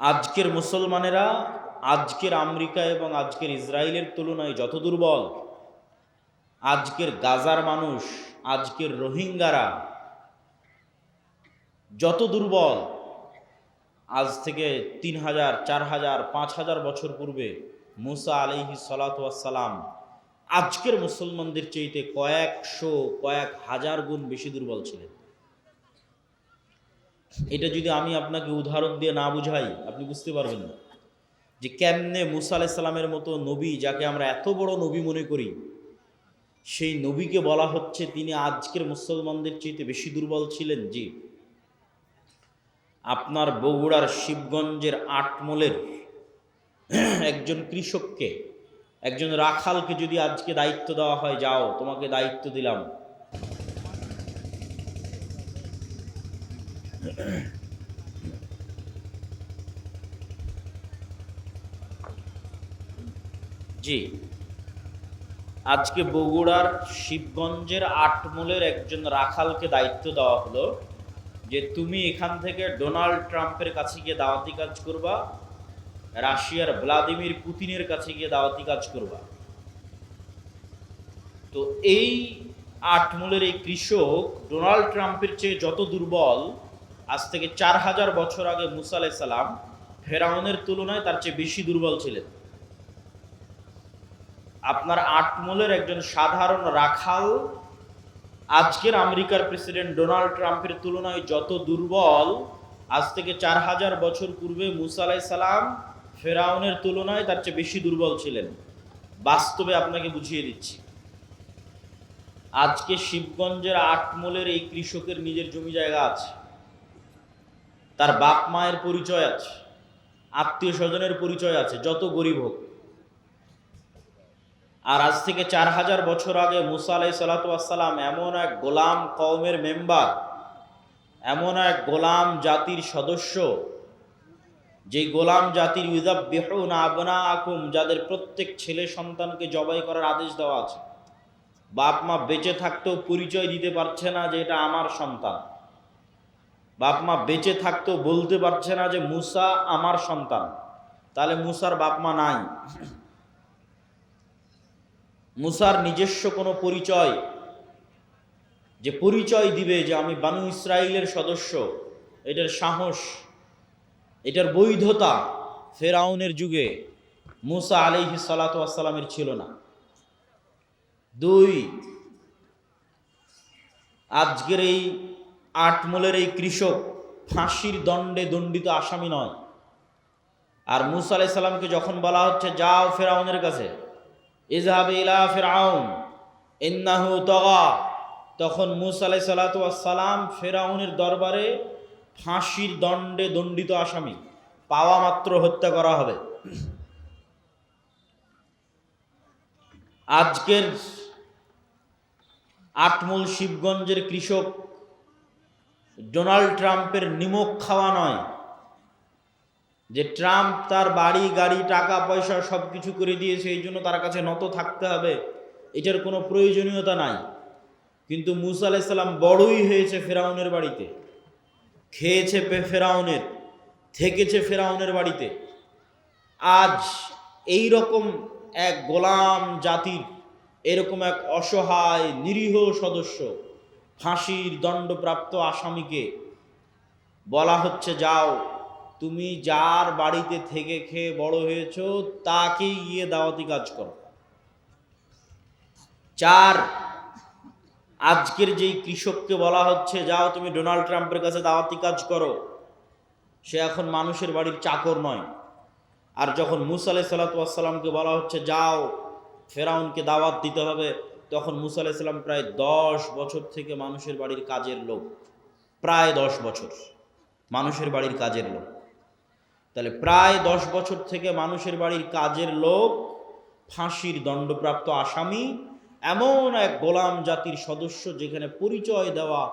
আজকের মুসলমানেরা আজকের আমেরিকা এবং আজকের ইসরায়েলের তুলনায় যত দুর্বল, আজকের গাজার মানুষ, আজকের রোহিঙ্গারা যত দুর্বল, আজ থেকে 3000, 4000, 5000 বছর পূর্বে মুসা আলাইহিস সালাতু ওয়াস সালাম আজকের মুসলমানদের চাইতে কয়েকশো, কয়েক হাজার গুণ বেশি দুর্বল ছিলেন। এটা যদি আমি আপনাকে উদাহরণ দিয়ে না বুঝাই, আপনি বুঝতে পারবেন না যে কেমনে মুসা আলাইহিস সালামের মতো নবী, যাকে আমরা এত বড় নবী মনে করি, সেই নবীকে বলা হচ্ছে তিনি আজকের মুসলমানদের চাইতে বেশি দুর্বল ছিলেন। জি, আপনার বগুড়ার শিবগঞ্জের আটমলের একজন কৃষককে, একজন রাখালকে যদি আজকে দায়িত্ব দেওয়া হয়, যাও তোমাকে দায়িত্ব দিলাম, জি, আজকে বগুড়ার শিবগঞ্জের আটমলের একজন রাখালকে দায়িত্ব দেওয়া হলো যে তুমি এখান থেকে ডোনাল্ড ট্রাম্পের কাছে গিয়ে দাওয়াতি কাজ করবা, রাশিয়ার ভ্লাদিমির পুতিনের কাছে গিয়ে দাওয়াতি কাজ করবা। তো এই আটমলের এই কৃষক ডোনাল্ড ট্রাম্পের চেয়ে যত দুর্বল, আজ থেকে 4000 বছর আগে মুসা আলাইহিস সালাম ফেরাউনের তুলনায় তার চেয়ে বেশি দুর্বল ছিলেন। আপনার আটমলের একজন সাধারণ রাখাল আজকের আমেরিকার প্রেসিডেন্ট ডোনাল্ড ট্রাম্পের তুলনায় যত দুর্বল, আজ থেকে 4000 বছর পূর্বে মুসা আলাইহিস সালাম ফেরাউনের তুলনায় তার চেয়ে বেশি দুর্বল ছিলেন। বাস্তবে আপনাকে বুঝিয়ে দিচ্ছি। আজকে শিবগঞ্জের আটমলের এই কৃষকের নিজের জমি জায়গা আছে, তার বাপ মায়ের পরিচয় আছে, আত্মীয় স্বজনের পরিচয় আছে, যত গরিব হোক। আর আজ থেকে 4000 বছর আগে মুসা আলাইহিস সালাতু ওয়াস সালাম এমন এক গোলাম কওমের মেম্বার, এমন এক গোলাম জাতির সদস্য, যে গোলাম জাতির ইউযাববিহুনা আবনাআকুম, যাদের প্রত্যেক ছেলে সন্তানকে জবাই করার আদেশ দেওয়া আছে। বাপ মা বেঁচে থাকতেও পরিচয় দিতে পারছে না যে এটা আমার সন্তান। বাপ মা বেঁচে থাকতেও বলতে পারছে না যে মুসা আমার সন্তান। তাহলে মুসার বাপ মা নাই। মুসার নিজস্ব কোনো পরিচয়, যে পরিচয় দিবে যে আমি বানু ইসরাইলের সদস্য, এটার সাহস, এটার বৈধতা ফেরাউনের যুগে মুসা আলাইহিস সালাতু ওয়াস সালামের ছিল না। 2, আজকের এই আটমলের এই কৃষক ফাঁসির দণ্ডে দণ্ডিত আসামি নয়। আর মুসা আলাইহিস সালামকে যখন বলা হচ্ছে যাও ফেরাউনের কাছে, ইযহাব ইলা ফিরআউন ইন্নাহু তাগা, তখন মুসা আলাইহিস সালাতু ওয়াস সালাম ফেরাউনের দরবারে ফাঁসির দণ্ডে দণ্ডিত আসামি, পাওয়া মাত্র হত্যা করা হবে। আজকের আটমল শিবগঞ্জের কৃষক ডোনাল্ড ট্রাম্পের নিমক খাওয়া নয়, যে ট্রাম্প তার বাড়ি গাড়ি টাকা পয়সা সব কিছু করে দিয়েছে, এই জন্য তার কাছে নত থাকতে হবে, এটার কোনো প্রয়োজনীয়তা নাই। কিন্তু মুসা আলাইহিস সালাম বড়ই হয়েছে ফেরাউনের বাড়িতে, খেয়েছে ফেরাউনের, থেকেছে ফেরাউনের বাড়িতে। আজ এই রকম এক গোলাম জাতির, এরকম এক অসহায় নিরীহ সদস্য, ফাঁসির দণ্ডপ্রাপ্ত আসামিকে বলা হচ্ছে যাও তুমি যার বাড়িতে থেকে খেয়ে বড় হয়েছ তাকেই গিয়ে দাওয়াতি কাজ করো। 4, আজকের যেই কৃষককে বলা হচ্ছে যাও তুমি ডোনাল্ড ট্রাম্পের কাছে দাওয়াতি কাজ করো, সে এখন মানুষের বাড়ির চাকর নয়। আর যখন মুসা আলাইহিস সালাতু ওয়াস সালামকে বলা হচ্ছে যাও ফেরাউনকে দাওয়াত দিতে হবে, তখন মুসা আলাইহিস সালাম প্রায় 10 বছর থেকে মানুষের বাড়ির কাজের লোক, প্রায় 10 বছর মানুষের বাড়ির কাজের লোক। তাহলে প্রায় 10 বছর থেকে মানুষের বাড়ির কাজের লোক, ফাঁসির দণ্ডপ্রাপ্ত আসামি, এমন এক গোলাম জাতির সদস্য যেখানে পরিচয় দেওয়া,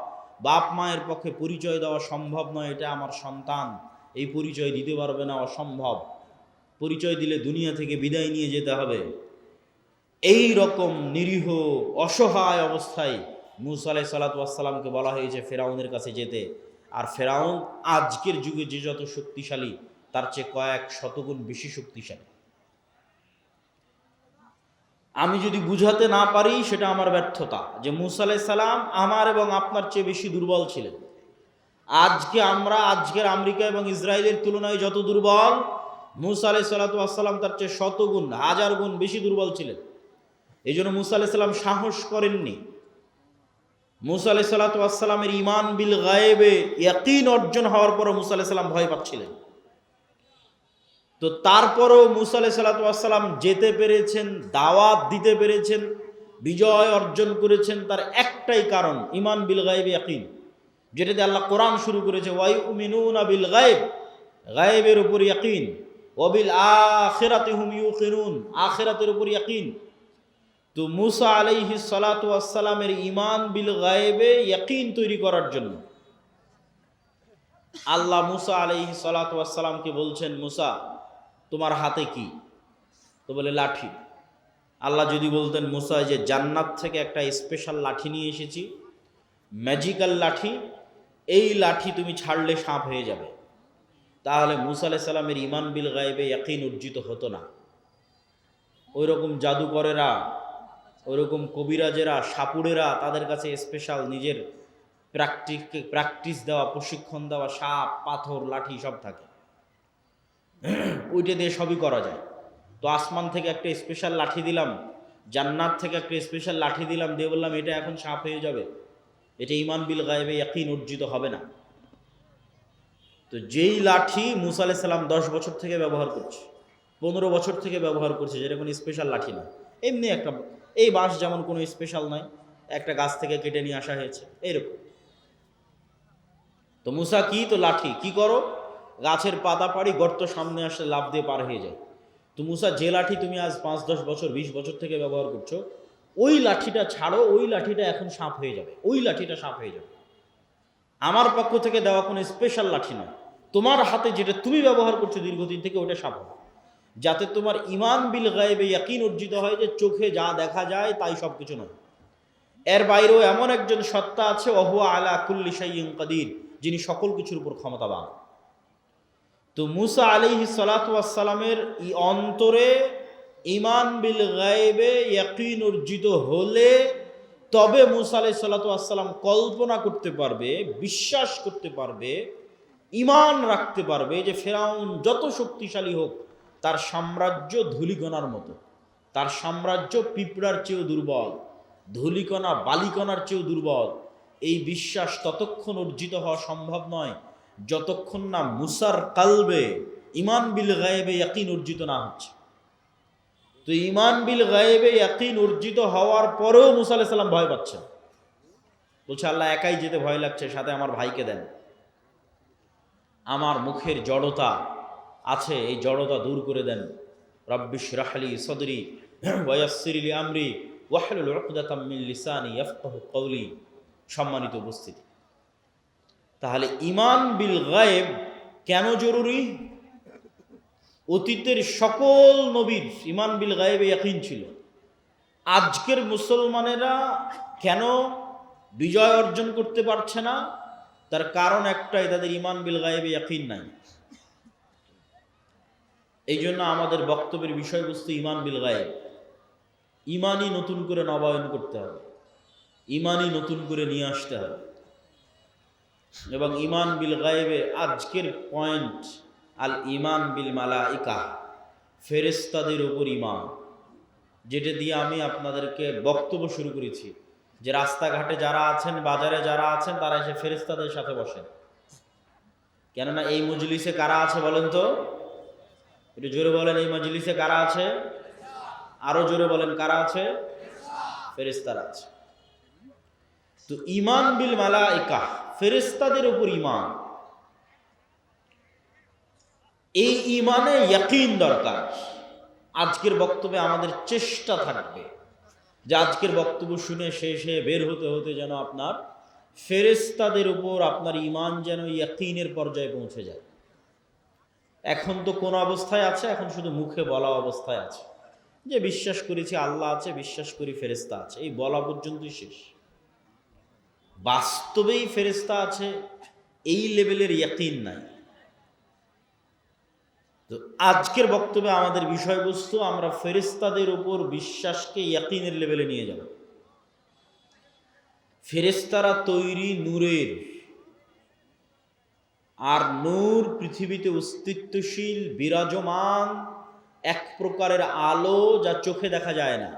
বাপ মায়ের পক্ষে পরিচয় দেওয়া সম্ভব নয়, এটা আমার সন্তান, এই পরিচয় দিতে পারবে না, অসম্ভব, পরিচয় দিলে দুনিয়া থেকে বিদায় নিয়ে যেতে হবে। এই রকম নিরীহ অসহায় অবস্থায় মুসা আলাইহিস সালাতু ওয়াস সালামকে বলা হয়েছে ফেরাউনের কাছে যেতে। আর ফেরাউন আজকের যুগে যে যত শক্তিশালী, তার চেয়ে কয়েক শতগুণ বেশি শক্তিশালী। আমি যদি বুঝাতে না পারি সেটা আমার ব্যর্থতা, যে মুসা আলাইহিস সালাম আমার এবং আপনার চেয়ে বেশি দুর্বল ছিলেন। আজকের আমেরিকা এবং ইসরায়েলের তুলনায় যত দুর্বল, মুসা আলাইহিস সালাম তার চেয়ে শতগুণ, হাজার গুণ বেশি দুর্বল ছিলেন। এই জন্য মুসা আলাইহিস সালাম সাহস করেননি। মুসা আলাইহিস সালামের ঈমান বিল গায়েবে ইয়াকিন অর্জন হওয়ার পরও মুসা আলাইহিস সালাম ভয় পাচ্ছিলেন। তো তারপরও মুসা আলাইহিস সালাম যেতে পেরেছেন, দাওয়াত দিতে পেরেছেন, বিজয় অর্জন করেছেন, তার একটাই কারণ ঈমান বিল গায়েবে ইয়াকিন, যেটাতে আল্লাহ কোরআন শুরু করেছে, ওয়ায়ুমিনুনা বিল গায়েব, গায়েবের উপর ইয়াকিন, ওয়া বিল আখিরাতি হুম ইউকিনুন, আখিরাতের উপর ইয়াকিন। তো মুসা আলাইহিস সালামের ঈমান বিল গায়েবে ইয়াকিন তৈরি করার জন্য আল্লাহ মুসা আলাইহিস সালামকে বলছেন, মুসা তোমার হাতে কি? তো বলে লাঠি। আল্লাহ যদি বলতেন, মুসা যে জান্নাত থেকে একটা স্পেশাল লাঠি নিয়ে এসেছি, ম্যাজিক্যাল লাঠি, এই লাঠি তুমি ছাড়লে সাপ হয়ে যাবে, তাহলে মুসা আলাইহিস সালামের ঈমান বিল গায়েবে ইয়াকিন অর্জিত হতো না। ওই রকম জাদুকরেরা, ওইরকম কবিরাজেরা, সাপুড়েরা, তাদের কাছে স্পেশাল নিজের প্র্যাকটিস দেওয়া, প্রশিক্ষণ দেওয়া সাপ, পাথর, লাঠি সব থাকে, ওইটা দিয়ে সবই করা যায়। তো আসমান থেকে একটা স্পেশাল লাঠি দিলাম, জান্নাত থেকে একটা স্পেশাল লাঠি দিলাম, দিয়ে বললাম এটা এখন সাপ হয়ে যাবে, এটা ঈমান বিল গায়েবে ইয়াকিন অর্জিত হবে না। তো যেই লাঠি মুসা আলাইহিস সালাম 10 বছর থেকে ব্যবহার করছে, 15 বছর থেকে ব্যবহার করছে, যেটা কোনো স্পেশাল লাঠি না, এমনি একটা, এই বাঁশ যেমন কোনো স্পেশাল নয়, একটা গাছ থেকে কেটে নিয়ে আসা হয়েছে, এইরকম। তো মুসা কি, তো লাঠি, কি করো, গাছের পাতা পাড়ি, গর্ত সামনে আসলে লাফ দিয়ে পার হয়ে যায়। তো মুসা যে লাঠি তুমি আজ 5-10 বছর 20 বছর থেকে ব্যবহার করছো, ওই লাঠিটা ছাড়ো, ওই লাঠিটা এখন সাপ হয়ে যাবে, ওই লাঠিটা সাপ হয়ে যাবে। আমার পক্ষ থেকে দেওয়া কোনো স্পেশাল লাঠি নয়, তোমার হাতে যেটা তুমি ব্যবহার করছো দীর্ঘদিন থেকে, ওটা সাপ হবে, যাতে তোমার ঈমান বিল গায়েবে ইয়াকিন অর্জিত হয় যে চোখে যা দেখা যায় তাই সব কিছু নয়, এর বাইরেও এমন একজন সত্তা আছে, ওহুয়া আলা কুল্লি শাইইন কাদির, যিনি সকল কিছুর উপর ক্ষমতাবান। তো মুসা আলাইহিস সালামের অন্তরে ঈমান বিল গায়েবে ইয়াকিন অর্জিত হলে তবে মুসা আলাইহিস সালাম কল্পনা করতে পারবে, বিশ্বাস করতে পারবে, ঈমান রাখতে পারবে যে ফেরাউন যত শক্তিশালী হোক, তার সাম্রাজ্য ধূলিকণার মতো, তার সাম্রাজ্য পিঁপড়ার চেয়েও দুর্বল, ধূলিকণা বালিকণার চেয়েও দুর্বল। এই বিশ্বাস ততক্ষণ অর্জিত হওয়া সম্ভব নয় যতক্ষণ না মুসার কালবে ঈমান বিল গায়েবে ইয়াকিন অর্জিত না হচ্ছে। তো ঈমান বিল গায়েবে ইয়াকিন অর্জিত হওয়ার পরেও মুসা আলাইহিস সালাম ভয় পাচ্ছেন, বলছে আল্লাহ একাই যেতে ভয় লাগছে, সাথে আমার ভাইকে দেন, আমার মুখের জড়তা আছে, এই জড়তা দূর করে দেন। রব্বি ইশরাহ লি সাদরি ওয়া ইয়াসসির লি আমরি ওয়াহলুল উকদাতাম মিন লিসানি ইয়াফকাহু কওলি। সম্মানিত উপস্থিতি, তাহলে ঈমান বিল গায়েব কেন জরুরি? অতীতের সকল নবীর ঈমান বিল গায়েবে ইয়াকিন ছিল। আজকের মুসলমানেরা কেন বিজয় অর্জন করতে পারছে না? তার কারণ একটাই, তাদের ঈমান বিল গায়েবে ইয়াকিন নাই। এই জন্য আমাদের বক্তব্যের বিষয়বস্তু ঈমান বিল গায়েব। ঈমানই নতুন করে নবায়ন করতে হবে, ঈমানই নতুন করে নিয়ে আসতে হবে। এবং ঈমান বিল গায়েবে আজকের পয়েন্ট, আল ঈমান বিল মালাইকা, ফেরেশতাদের উপর ঈমান, যেটা দিয়ে আমি আপনাদেরকে বক্তব্য শুরু করেছি, যে রাস্তাঘাটে যারা আছেন, বাজারে যারা আছেন, তারা এসে ফেরেশতাদের সাথে বসেন। কেননা এই মজলিসে কারা আছে বলেন তো? একটু জোরে বলেন, এই মজলিসে কারা আছে? আরো জোরে বলেন, কারা আছে? ফেরেশতারা আছে। তো ঈমান বিল মালাইকা, ফেরেশতাদের উপর ঈমান, এই ঈমানে ইয়াকিন দরকার। আজকের বক্তব্যে আমাদের চেষ্টা থাকবে যে আজকের বক্তব্য শুনে শেষে বের হতে হতে যেন আপনার ফেরেশতাদের উপর আপনার ঈমান যেন ইয়াকিনের পর্যায়ে পৌঁছে যায়। এখন তো কোন অবস্থায় আছে? এখন শুধু মুখে বলা অবস্থায় আছে, যে বিশ্বাস করেছি আল্লাহ আছে, বিশ্বাস করি ফেরেশতা আছে, এই বলা পর্যন্তই শেষ। বাস্তবেই ফেরেশতা আছে এই লেভেলের ইয়াকিন নাই। তো আজকের বক্তব্যে আমাদের বিষয়বস্তু, আমরা ফেরেশতাদের উপর বিশ্বাসকে ইয়াকিনের লেভেলে নিয়ে যাব। ফেরেশতারা তৈরি নূরের, আর নূর পৃথিবীতে অস্তিত্বশীল বিরাজমান এক প্রকারের আলো, যা চোখে দেখা যায় না।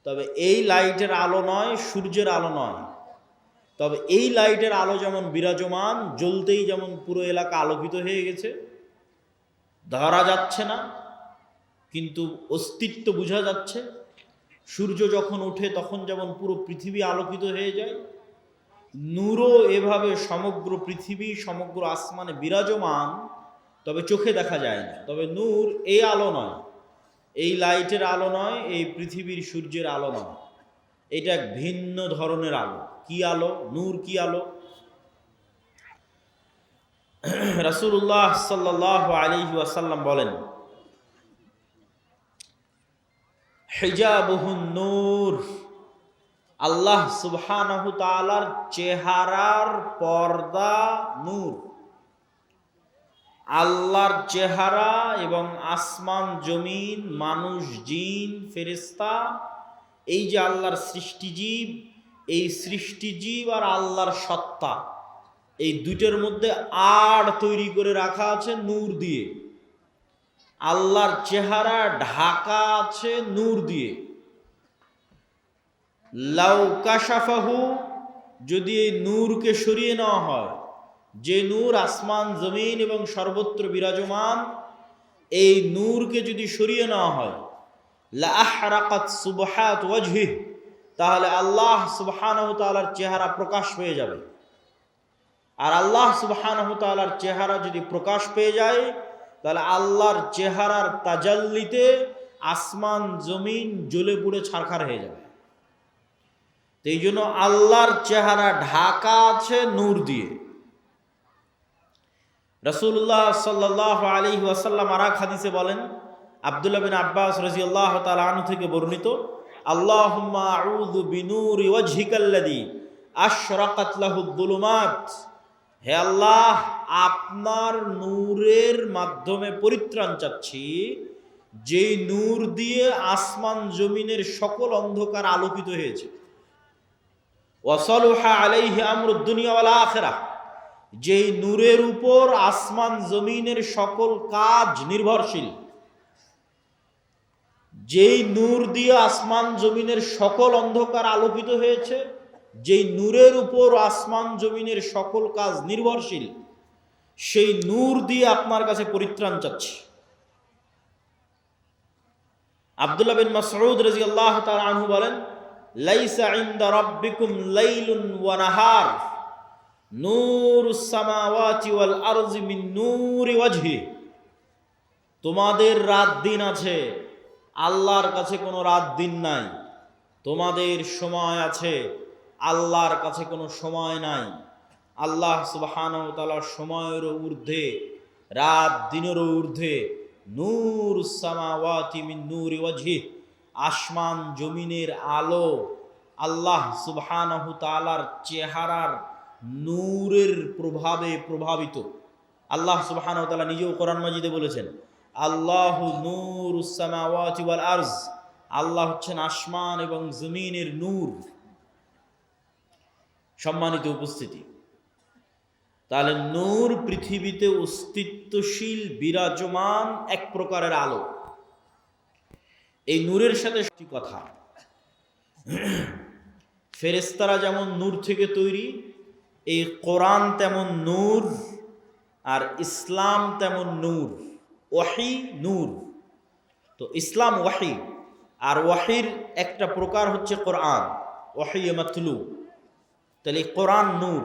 তবে এই লাইটের আলো নয়, সূর্যের আলো নয়। তবে এই লাইটের আলো যেমন বিরাজমান, জ্বলতেই যেমন পুরো এলাকা আলোকিত হয়ে গেছে, ধরা যাচ্ছে না কিন্তু অস্তিত্ব বোঝা যাচ্ছে। সূর্য যখন ওঠে তখন যেমন পুরো পৃথিবী আলোকিত হয়ে যায়, নূরও এভাবে সমগ্র পৃথিবী, সমগ্র আসমানে বিরাজমান, তবে চোখে দেখা যায় না। তবে নূর এই আলো নয়, এই লাইটের আলো নয়, এই পৃথিবীর সূর্যের আলো নয়। এটা এক ভিন্ন ধরনের আলো। কি আলো? নূর কি আলো? রাসূলুল্লাহ সাল্লাল্লাহু আলাইহি ওয়াসাল্লাম বলেন, হিজাবুহুন নূর, আল্লাহ সুবহানাহু তাআলার চেহারার পর্দা নূর। আল্লাহর চেহারা এবং আসমান জমিন, মানুষ, জিন, ফেরেশতা, এই যে আল্লাহর সৃষ্টিজীব, এই সৃষ্টিজীব আর আল্লাহর সত্তা, এই দুইটার মধ্যে আড় তৈরি করে রাখা আছে নূর দিয়ে। আল্লাহর চেহারা ঢাকা আছে নূর দিয়ে। লাউ কাশাফাহু, যদি এই নূরকে সরিয়ে নেওয়া হয়, যে নূর আসমান জমিন এবং সর্বত্র বিরাজমান, এই নূরকে যদি সরিয়ে নেওয়া হয়, লা আহরাকাত সুবহাত ওয়াজহিহ, তাহলে আল্লাহ সুবহানাহু তাআলার চেহারা প্রকাশ পেয়ে যাবে। আর আল্লাহ সুবহানাহু তাআলার চেহারা যদি প্রকাশ পেয়ে যায়, তাহলে আল্লাহর চেহারার তাজাল্লিতে আসমান জমিন জ্বলে পুড়ে ছারখার হয়ে যাবে। তো এই জন্য আল্লাহর চেহারা ঢাকা আছে নূর দিয়ে। রাসূলুল্লাহ সাল্লাল্লাহু আলাইহি ওয়াসাল্লাম আরেক হাদিসে বলেন, আব্দুল্লাহ বিন আব্বাস রাদিয়াল্লাহু তাআলা আনহু থেকে বর্ণিত, আল্লাহুম্মা আউযু বিনূরি ওয়াজহিকাল্লাযী আশরাকাত লাহুদ যুলুমাত, হে আল্লাহ, আপনার নূরের মাধ্যমে পরিত্রাণ চাচ্ছি, যেই নূর দিয়ে আসমান জমিনের সকল অন্ধকার আলোকিত হয়েছে। ওয়াসালুহা আলাইহি আমরুদ দুনিয়া ওয়াল আখিরাহ, যেই নূরের উপর আসমান জমিনের সকল কাজ নির্ভরশীল। যেই নূর দিয়ে আসমান জমিনের সকল অন্ধকার আলোকিত হয়েছে, যেই নূরের উপর আসমান জমিনের সকল কাজ নির্ভরশীল, সেই নূর দিয়ে আপনার কাছে পরিত্রাণ চাচ্ছি। আব্দুল্লাহ বিন মাসউদ রাদিয়াল্লাহু তাআলা আনহু বলেন, লাইসা ইনদা রাব্বিকুম লাইলুন ওয়া নাহার, নূরুস সামাওয়াতি ওয়াল আরজি মিন নূরি ওয়াজহি, তোমাদের রাত দিন আছে, আল্লাহর কাছে কোনো রাত দিন নাই। তোমাদের সময় আছে, আল্লাহর কাছে কোনো সময় নাই। আল্লাহ সুবহানাহু ওয়া তাআলা সময়েরও ঊর্ধ্বে, রাত দিনেরও ঊর্ধ্বে। নূরুস সামাওয়াতি মিন নূরি ওয়াজহি, আসমান জমিনের আলো আল্লাহ সুবহানাহু তাআলার চেহারার নূরের প্রভাবে প্রভাবিত। আল্লাহ সুবহানাহু ওয়া তাআলা নিজেও কোরআন মাজিদে বলেছেন, আল্লাহু নূরুস সামাওয়াতি ওয়াল আরজ, আল্লাহ হচ্ছেন আসমান এবং জমিনের নূর। সম্মানিত উপস্থিতি, তাহলে নূর পৃথিবীতে অস্তিত্বশীল বিরাজমান এক প্রকারের আলো। এই নূরের সাথে কথা, ফেরেশতারা যেমন নূর থেকে তৈরি, এই কোরআন তেমন নূর, আর ইসলাম তেমন নূর। ওয়াহি নূর। তো ইসলাম ওয়াহি, আর ওয়াহির একটা প্রকার হচ্ছে কোরআন, ওয়াহি মাতলু। তাহলে কোরআন নূর।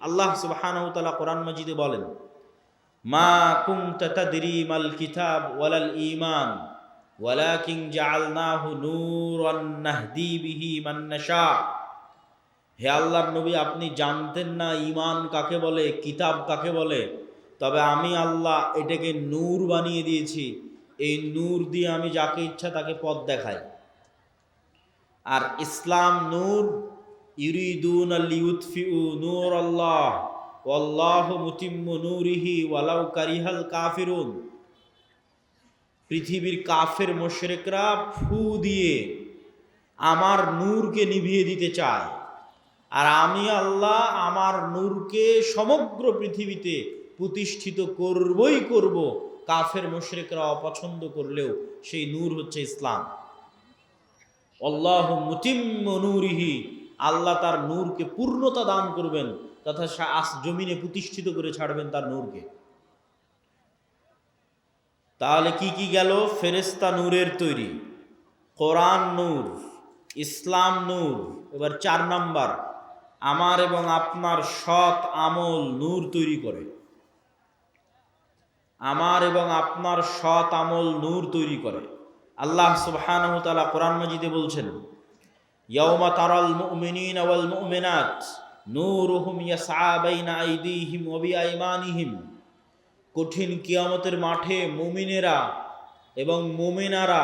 আল্লাহ সুবহানাহু ওয়া তাআলা কোরআন মাজিদে বলেন, মা কুনতা তাদরি মাল কিতাব ওয়ালাল ঈমান ওয়ালাকিন জাআলনাহু নূরান নাহদি বিহি মান নাশা। হে আল্লাহর নবী, আপনি জানতেন না ঈমান কাকে বলে, কিতাব কাকে বলে, তবে আমি আল্লাহ এটাকে নূর বানিয়ে দিয়েছি। এই নূর দিয়ে আমি যাকে ইচ্ছা তাকে পথ দেখাই। আর ইসলাম নূর, ইউরিদুনা লিইউতফিউ নূরাল্লাহ ওয়াল্লাহু মুতিম্মু নূরিহি ওয়ালাউ কারিহাল কাফিরুন। পৃথিবীর কাফের মুশরিকরা ফু দিয়ে আমার নূরকে নিভিয়ে দিতে চায়, আর আমি আল্লাহ আমার নূরকে সমগ্র পৃথিবীতে প্রতিষ্ঠিত করবই করব। কাফের মুশরিকরা অপছন্দ করলেও সেই নূর হচ্ছে ইসলাম। আল্লাহু মুতিম্মু নূরিহি, আল্লাহ তার নূরকে পূর্ণতা দান করবেন তথা জমিনে প্রতিষ্ঠিত করে ছাড়বেন তার নূরকে। তাহলে কি কি গেল? ফেরেশতা নূরের তৈরি, কোরআন নূর, ইসলাম নূর। এবার 4 নাম্বার, আমার এবং আপনার সৎ আমল নূর তৈরি করে। আমার এবং আপনার সৎ আমল নূর তৈরি করে। আল্লাহ সুবহানাহু ওয়া তাআলা কোরআন মাজিদে বলছেন, ইয়াউমা তারাল মুমিনিনা ওয়াল মুমিনাত নূরুহুম ইয়াসআ বাইনা আইদিহিম ওয়া বিআইমানিহিম। কঠিন কিয়ামতের মাঠে মুমিনেরা এবং মুমিনারা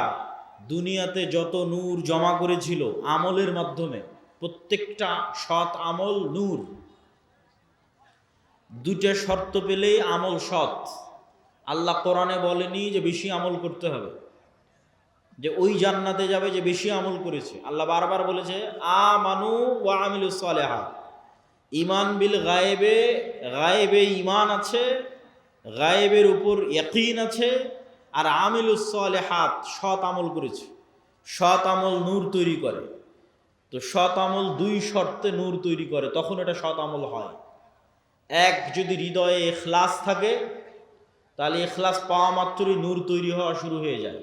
দুনিয়াতে যত নূর জমা করেছিল আমলের মাধ্যমে, প্রত্যেকটা সৎ আমল নূর। দুটো শর্ত পেলেই আমল সৎ। আল্লাহ কোরআনে বলেনি যে বেশি আমল করতে হবে, যে ওই জান্নাতে যাবে যে বেশি আমল করেছে। আল্লাহ বারবার বলেছে আমানু ওয়া আমিলুস সালিহাত। ঈমান বিল গায়েবে, গায়েবে ঈমান আছে, গায়েবের উপর ইয়াকিন আছে, আর আমিলুস সালিহাত সৎ আমল করেছে। সৎ আমল নূর তৈরি করে। তো সৎ আমল 2 শর্তে নূর তৈরি করে, তখন এটা সৎ আমল হয়। এক, যদি হৃদয়ে ইখলাস থাকে, তাহলে ইখলাস পাওয়া মাত্রই নূর তৈরি হওয়া শুরু হয়ে যায়।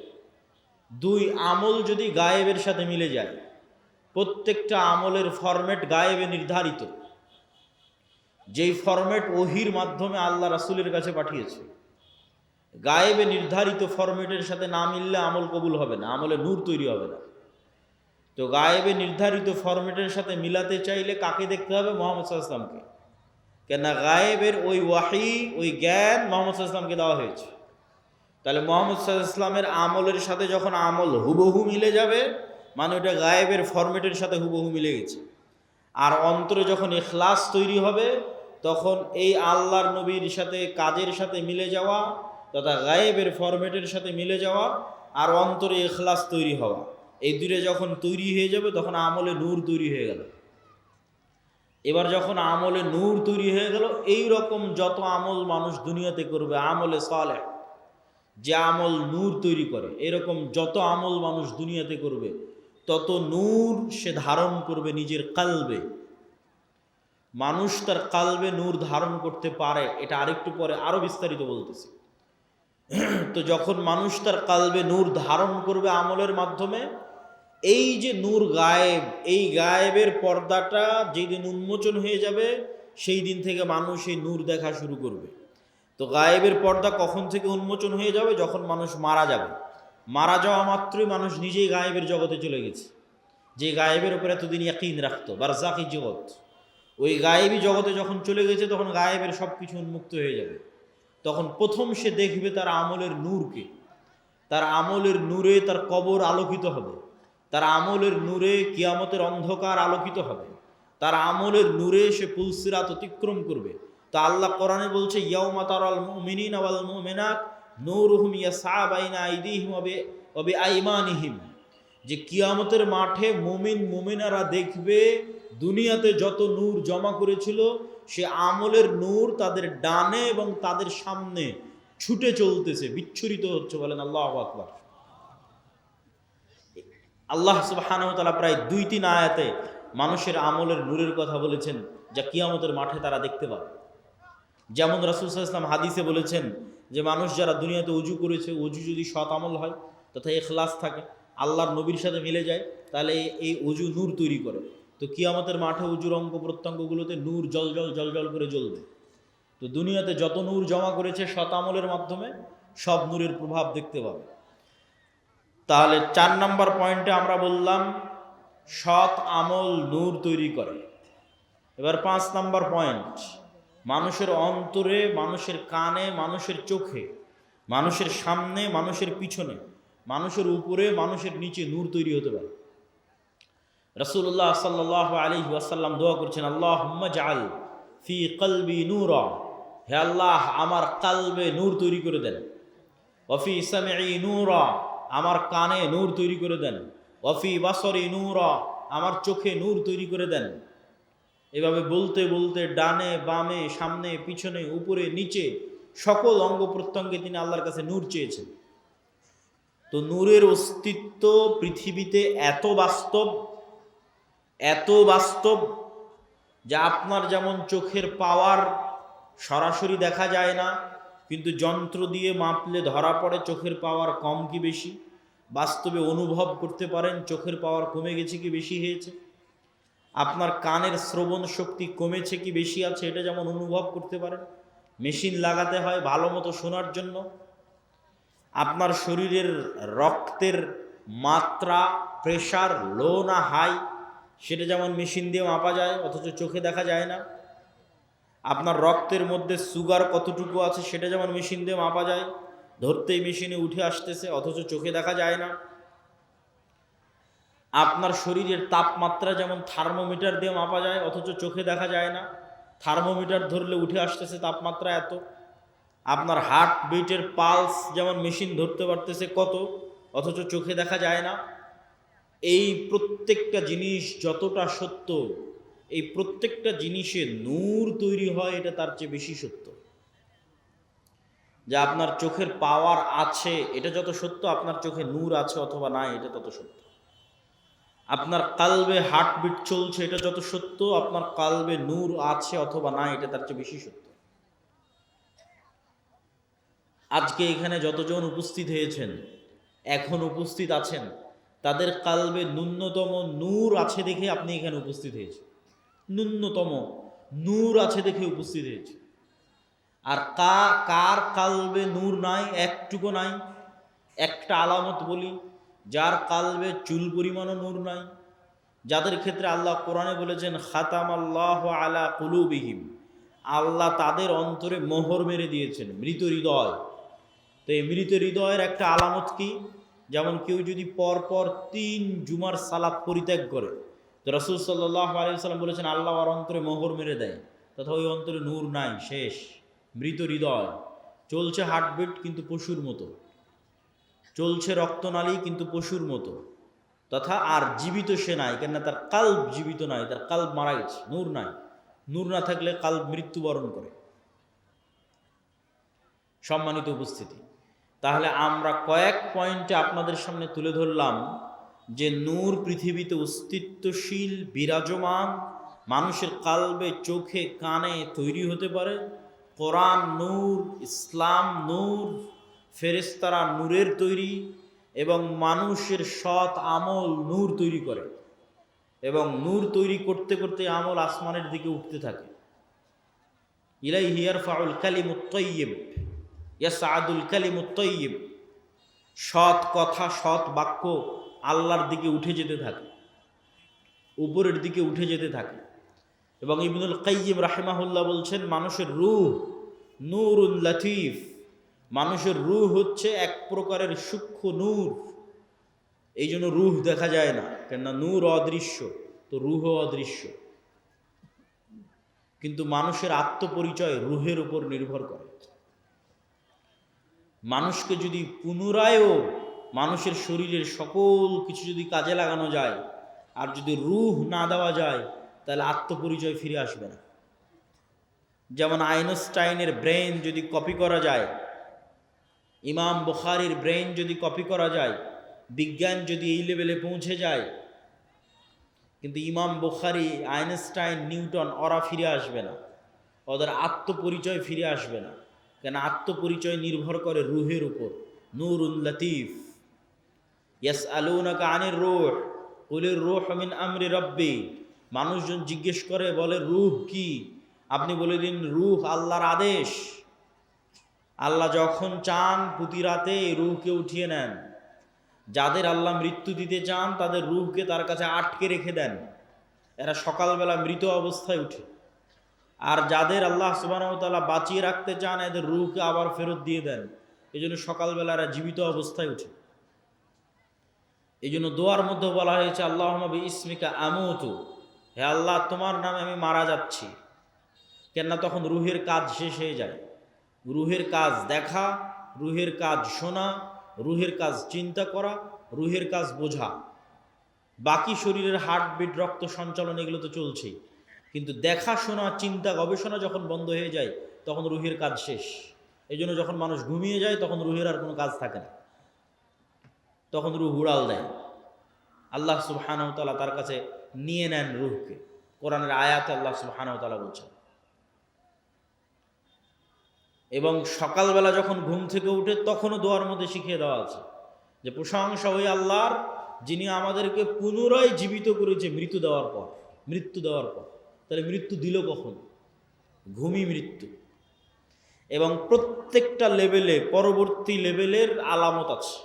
2, আমল যদি গায়েবের সাথে মিলে যায়। প্রত্যেকটা আমলের ফরম্যাট গায়েবে নির্ধারিত, যেই ফরম্যাট ওহির মাধ্যমে আল্লাহ রাসূলের কাছে পাঠিয়েছে। গায়েবে নির্ধারিত ফরম্যাটের সাথে না মিললে আমল কবুল হবে না, আমলে নূর তৈরি হবে না। তো গায়েবে নির্ধারিত ফরম্যাটের সাথে মিলাতে চাইলে কাকে দেখতে হবে? মুহাম্মদ সাল্লাল্লাহু আলাইহি ওয়াসাল্লামকে। কেন গায়েবের ওই ওয়াহি, ওই জ্ঞান মুহাম্মদ সাল্লাল্লাহু আলাইহি ওয়াসাল্লামকে দেওয়া হয়েছে। তাহলে মুহাম্মদ সাল্লাল্লাহু আলাইহি ওয়াসাল্লামের আমলের সাথে যখন আমল হুবহু মিলে যাবে, মানে ওটা গায়েবের ফরম্যাটের সাথে হুবহু মিলে গেছে। আর অন্তরে যখন ইখলাস তৈরি হবে, তখন এই আল্লাহর নবীর সাথে কাজের সাথে মিলে যাওয়া তথা গায়েবের ফরম্যাটের সাথে মিলে যাওয়া আর অন্তরে ইখলাস তৈরি হওয়া, এই দুটো যখন তৈরি হয়ে যাবে তখন আমলে নূর তৈরি হয়ে গেল। এবার যখন আমলে নূর তৈরি হয়ে গেল, এই রকম যত আমল মানুষ দুনিয়াতে করবে, আমলে সালেহ, যে আমল নূর তৈরি করে, এরকম যত আমল মানুষ দুনিয়াতে করবে তত নূর সে ধারণ করবে নিজের কালবে। মানুষ তার কালবে নূর ধারণ করতে পারে, এটা আরেকটু পরে আরো বিস্তারিত বলতেছি। তো যখন মানুষ তার কালবে নূর ধারণ করবে আমলের মাধ্যমে, এই যে নূর গায়েব, এই গায়েবের পর্দাটা যেদিন উন্মোচন হয়ে যাবে, সেই দিন থেকে মানুষ এই নূর দেখা শুরু করবে। তো গায়েবের পর্দা কখন থেকে উন্মোচন হয়ে যাবে? যখন মানুষ মারা যাবে। মারা যাওয়া মাত্রই মানুষ নিজেই গায়েবের জগতে চলে গেছে। যে গায়েবের উপরে এতদিন ইয়াকিন রাখতো, বারজাকি জগৎ, ওই গায়েবী জগতে যখন চলে গেছে তখন গায়েবের সব কিছু উন্মুক্ত হয়ে যাবে। তখন প্রথম সে দেখবে তার আমলের নূরকে। তার আমলের নূরে তার কবর আলোকিত হবে, তার আমলের নূরে কিয়ামতের অন্ধকার আলোকিত হবে, তার আমলের নূরে সে পুলসিরাত অতিক্রম করবে। তো আল্লাহ কোরআনে বলছে, ইয়াউমা তারাল মুমিনিনা ওয়াল মুমিনাত নূরুহুম ইয়াসআ বাইনা আইদিহিম ওয়া বিআইমানিহিম, যে কিয়ামতের মাঠে মুমিন মুমিনারা দেখবে দুনিয়াতে যত নূর জমা করেছিল, সে আমলের নূর তাদের ডানে এবং তাদের সামনে ছুটে চলতেছে, বিচ্ছুরিত হচ্ছে। বলেন আল্লাহু আকবার। আল্লাহ সুবহানাহু ওয়া তাআলা প্রায় 2-3 আয়াতে মানুষের আমলের নূরের কথা বলেছেন, যা কিয়ামতের মাঠে তারা দেখতে পাবে। যেমন রাসূল সাল্লাল্লাহু আলাইহি ওয়াসাল্লাম হাদিসে বলেছেন যে মানুষ যারা দুনিয়াতে উজু করেছে, উজু যদি সৎ আমল হয় তথা ইখলাস থাকে, আল্লাহর নবীর সাথে মিলে যায়, তাহলে এই উজু নূর তৈরি করে। তো কিয়ামতের মাঠে উজুর অঙ্গ প্রত্যঙ্গগুলোতে নূর জল জল করে জ্বলবে। তো দুনিয়াতে যত নূর জমা করেছে সৎ আমলের মাধ্যমে, সব নূরের প্রভাব দেখতে পাবে। তাহলে 4 নম্বর পয়েন্টে আমরা বললাম সৎ আমল নূর তৈরি করে। এবার 5 নম্বর পয়েন্ট, মানুষের অন্তরে, মানুষের কানে, মানুষের চোখে, মানুষের সামনে, মানুষের পিছনে, মানুষের উপরে, মানুষের নিচে নূর তৈরি হতে পারে। রাসূলুল্লাহ সাল্লাল্লাহু আলাইহি ওয়াসাল্লাম দোয়া করছেন, আল্লাহুম্মা জাআল ফি কলবি নূরা, হে আল্লাহ আমার কালবে নূর তৈরি করে দেন। ওয়াফি সামিই নূরা, আমার কানে নূর তৈরি করে দেন। ওয়াফি বাসরি নূরা, আমার চোখে নূর তৈরি করে দেন। এভাবে বলতে বলতে ডানে বামে সামনে পিছনে উপরে নিচে সকল অঙ্গ প্রত্যঙ্গে তিনি আল্লাহর কাছে নূর চেয়েছেন। তো নূরের অস্তিত্ব পৃথিবীতে এত বাস্তব যে আপনার যেমন চোখের পাওয়ার সরাসরি দেখা যায় না, কিন্তু যন্ত্র দিয়ে মাপলে ধরা পড়ে চোখের পাওয়ার কম কি বেশি। বাস্তবে অনুভব করতে পারেন চোখের পাওয়ার কমে গেছে কি বেশি হয়েছে। আপনার কানের শ্রবণ শক্তি কমেছে কি বেশি আছে, এটা যেমন অনুভব করতে পারেন। মেশিন লাগাতে হয় ভালো মতো শোনার জন্য। আপনার শরীরের রক্তের মাত্রা, প্রেশার লো না হাই, সেটা যেমন মেশিন দিয়ে মাপা যায়, অথচ চোখে দেখা যায় না। আপনার রক্তের মধ্যে সুগার কতটুকু আছে সেটা যেমন মেশিন দিয়ে মাপা যায়, ধরতেই মেশিনে উঠে আসতেছে, অথচ চোখে দেখা যায় না। আপনার শরীরের তাপমাত্রা যেমন থার্মোমিটার দিয়ে মাপা যায়, অথচ চোখে দেখা যায় না। থার্মোমিটার ধরলে উঠে আসতেছে তাপমাত্রা এত। আপনার হার্ট বিটের পালস যেমন মেশিন ধরতে পারতেছে কত, অথচ চোখে দেখা যায় না। এই প্রত্যেকটা জিনিস যতটা সত্য, এই প্রত্যেকটা জিনিসে নূর তৈরি হয়, এটা তার চেয়ে বেশি সত্য। যে আপনার চোখের পাওয়ার আছে এটা যত সত্য, আপনার চোখে নূর আছে অথবা নাই এটা তত সত্য। আপনার কালবে হার্টবিট চলছে এটা যত সত্য, আপনার কালবে নূর আছে অথবা নাই এটা তার চেয়ে বেশি সত্য। আজকে এখানে যতজন উপস্থিত হয়েছেন, এখন উপস্থিত আছেন, তাদের কালবে ন্যূনতম নূর আছে দেখে আপনি এখানে উপস্থিত হয়েছেন। ন্যূনতম নূর আছে দেখে উপস্থিত হয়েছে। আর কার কালবে নূর নাই, একটুকু নাই। একটা আলামত বলি, যার কালবে চুল পরিমাণও নূর নাই, যাদের ক্ষেত্রে আল্লাহ কোরআনে বলেছেন খাতামাল্লাহু আলা কুলুবিহিম, আল্লাহ তাদের অন্তরে মোহর মেরে দিয়েছেন, মৃত হৃদয়। তো এই মৃত হৃদয়ের একটা আলামত কি? যেমন কেউ যদি পরপর 3 জুমার সালাত পরিত্যাগ করে, তো রাসূল সাল্লাল্লাহু আলাইহি ওয়াসাল্লাম বলেছেন আল্লাহ ওর অন্তরে মোহর মেরে দেয়, তথা ওই অন্তরে নূর নাই, শেষ, মৃত হৃদয়। চলছে হার্টবিট কিন্তু পশুর মতো, চলছে রক্তনালী কিন্তু পশুর মতো, তথা আর জীবিত সে নাই, কেননা তার কাল্ব জীবিত নাই, তার কাল্ব মারা গেছে, নূর নাই। নূর না থাকলে কাল্ব মৃত্যুবরণ করে। সম্মানিত উপস্থিতি, তাহলে আমরা কয়েক পয়েন্টে আপনাদের সামনে তুলে ধরলাম যে নূর পৃথিবীতে অস্তিত্বশীল, বিরাজমান, মানুষের কালবে চোখে কানে তৈরি হতে পারে। কোরআন নূর, ইসলাম নূর, ফেরেশতারা নূরের তৈরি, এবং মানুষের সৎ আমল নূর তৈরি করে, এবং নূর তৈরি করতে করতে আমল আসমানের দিকে উঠতে থাকে। ইলাইহি ইয়ারফাউল কালিমুত তাইয়্যিব ইয়াসআদুল কালিমুত তাইয়্যিব, সৎ কথা, সৎ বাক্য আল্লাহর দিকে উঠে যেতে থাকে, উপরের দিকে উঠে যেতে থাকে। এবং ইবনুল কাইয়্যিম রাহিমাহুল্লাহ বলছেন মানুষের রূহ নূরুন লাতীফ, মানুষের রূহ হচ্ছে এক প্রকারের সূক্ষ্ম নূর। এই জন্য রূহ দেখা যায় না, কেননা নূর অদৃশ্য, তো রূহ অদৃশ্য। কিন্তু মানুষের আত্মপরিচয় রূহের উপর নির্ভর করে। মানুষকে যদি পুনরায়ও মানুষের শরীরের সকল কিছু যদি কাজে লাগানো যায়, আর যদি রূহ না দেওয়া যায়, তাহলে আত্মপরিচয় ফিরে আসবে না। যেমন আইনস্টাইনের ব্রেন যদি কপি করা যায়, ইমাম বুখারীর ব্রেন যদি কপি করা যায়, বিজ্ঞান যদি এই লেভেলে পৌঁছে যায়, কিন্তু ইমাম বুখারী, আইনস্টাইন, নিউটন ওরা ফিরে আসবে না, ওদের আত্মপরিচয় ফিরে আসবে না। কেন? আত্মপরিচয় নির্ভর করে রূহের উপর। নূরুল লতীফ। ইয়াসআলুনাকা আনির রূহ কুলির রূহু মিন আমরি রাব্বি, মানুষজন জিজ্ঞেস করে, বলে রূহ কি? আপনি বলে দিন রূহ আল্লাহর আদেশ। আল্লাহ যখন চান প্রতি রাতে এই রূহকে উঠিয়ে নেন। যাদের আল্লাহ মৃত্যু দিতে চান তাদের রূহকে তার কাছে আটকে রেখে দেন, এরা সকালবেলা মৃত অবস্থায় উঠে। আর যাদের আল্লাহ সুবহানাহু ওয়া তাআলা বাঁচিয়ে রাখতে চান, এদের রূহকে আবার ফেরত দিয়ে দেন। এই জন্য সকালবেলা এরা জীবিত অবস্থায় উঠে। এই জন্য দোয়ার মধ্যে বলা হয়েছে আল্লাহুম্মা বিইসমিকা আমুতু, হে আল্লাহ তোমার নামে আমি মারা যাচ্ছি। কেননা তখন রূহের কাজ শেষ হয়ে যায়। রূহের কাজ দেখা, রুহের কাজ শোনা, রুহের কাজ চিন্তা করা, রুহের কাজ বোঝা। বাকি শরীরের হার্টবিট, রক্ত সঞ্চালন এগুলো তো চলছেই, কিন্তু দেখা শোনা চিন্তা গবেষণা যখন বন্ধ হয়ে যায় তখন রুহের কাজ শেষ। এই জন্য যখন মানুষ ঘুমিয়ে যায় তখন রুহের আর কোনো কাজ থাকে না, তখন রুহ উড়াল দেয়। আল্লাহ সুবহানাহু ওয়া তাআলা তার কাছে নিয়ে নেন রুহকে। কোরআনের আয়াতে আল্লাহ সুবহানাহু ওয়া তাআলা বলছেন। এবং সকালবেলা যখন ঘুম থেকে উঠে তখনও দোয়ার মধ্যে শিখিয়ে দেওয়া আছে যে প্রশংসা ওই আল্লাহর, যিনি আমাদেরকে পুনরায় জীবিত করেছে মৃত্যু দেওয়ার পর। তাহলে মৃত্যু দিল কখন? ঘুমই মৃত্যু। এবং প্রত্যেকটা লেভেলে পরবর্তী লেভেলের আলামত আছে,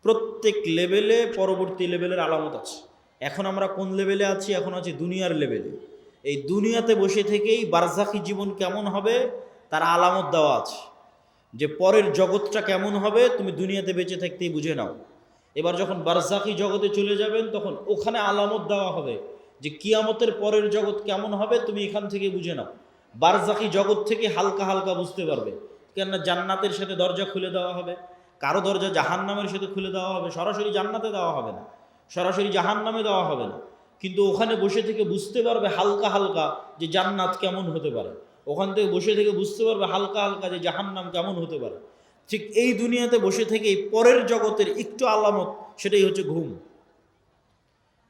প্রত্যেক লেভেলে পরবর্তী লেভেলের আলামত আছে। এখন আমরা কোন লেভেলে আছি? এখন আছি দুনিয়ার লেভেলে। এই দুনিয়াতে বসে থেকেই বারজাখি জীবন কেমন হবে তার আলামত দেওয়া আছে, যে পরের জগৎটা কেমন হবে তুমি দুনিয়াতে বেঁচে থাকতেই বুঝে নাও। এবার যখন বারজাখি জগতে চলে যাবেন তখন ওখানে আলামত দেওয়া হবে যে কিয়ামতের পরের জগৎ কেমন হবে তুমি এখান থেকে বুঝে নাও। বারজাখি জগৎ থেকে হালকা হালকা বুঝতে পারবে, কেননা জান্নাতের সাথে দরজা খুলে দেওয়া হবে, কারো দরজা জাহান্নামের সাথে খুলে দেওয়া হবে। সরাসরি জান্নাতে দেওয়া হবে না, সরাসরি জাহান্নামে দেওয়া হবে না, কিন্তু ওখানে বসে থেকে বুঝতে পারবে হালকা হালকা যে জান্নাত কেমন হতে পারে, ওখান থেকে বসে থেকে বুঝতে পারবে হালকা হালকা যে জাহান্নাম কেমন হতে পারে। ঠিক এই দুনিয়াতে বসে থেকে পরের জগতের একটু আলামত, সেটাই হচ্ছে ঘুম।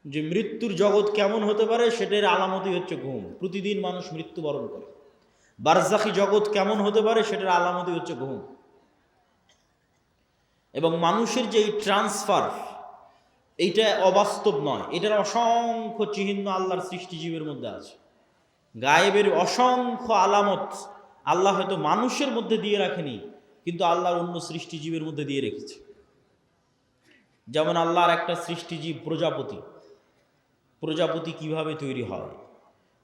যে মৃত্যুর জগৎ কেমন হতে পারে সেটার আলামতই হচ্ছে ঘুম। প্রতিদিন মানুষ মৃত্যুবরণ করে। বারজাখি জগৎ কেমন হতে পারে সেটার আলামতই হচ্ছে ঘুম। এবং মানুষের যে এই ট্রান্সফার, এইটা অবাস্তব নয়, এটার অসংখ্য চিহ্ন আল্লাহর সৃষ্টিজীবের মধ্যে আছে। গায়েবের অসংখ্য আলামত আল্লাহ হয়তো মানুষের মধ্যে দিয়ে রাখেনি, কিন্তু আল্লাহর অন্য সৃষ্টিজীবের মধ্যে দিয়ে রেখেছে। যেমন আল্লাহর একটা সৃষ্টিজীব প্রজাপতি। প্রজাপতি কিভাবে তৈরি হয়?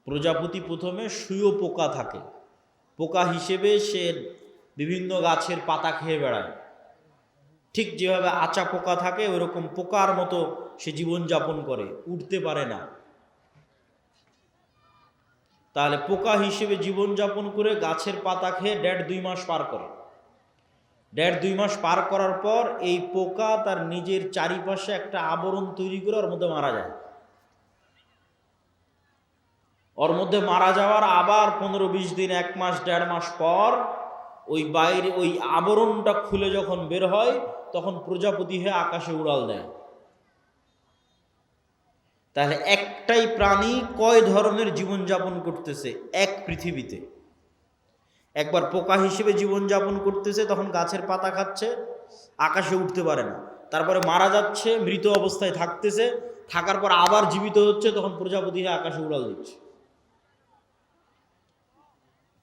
প্রজাপতি প্রথমে শুঁয়োপোকা থাকে, পোকা হিসেবে সে বিভিন্ন গাছের পাতা খেয়ে বেড়ায়। ঠিক যেভাবে আচা পোকা থাকে ওইরকম পোকার মতো সে জীবনযাপন করে, উঠতে পারে না। তাহলে পোকা হিসেবে জীবনযাপন করে গাছের পাতা খেয়ে 1.5-2 মাস পার করে। 1.5-2 মাস পার করার পর এই পোকা তার নিজের চারিপাশে একটা আবরণ তৈরি করে ওর মধ্যে মারা যায়। ওর মধ্যে মারা যাওয়ার আবার 15-20 দিন, 1 মাস 1.5 মাস পর ওই বাইরে ওই আবরণটা খুলে যখন বের হয় তখন প্রজাপতি হয়ে আকাশে উড়াল দেয়। তাহলে একটাই প্রাণী কয় ধরনের জীবনযাপন করতেছে এক পৃথিবীতে? একবার পোকা হিসেবে জীবনযাপন করতেছে, তখন গাছের পাতা খাচ্ছে, আকাশে উঠতে পারে না, তারপরে মারা যাচ্ছে, মৃত অবস্থায় থাকতেছে, থাকার পর আবার জীবিত হচ্ছে, তখন প্রজাপতি হয়ে আকাশে উড়াল দিচ্ছে।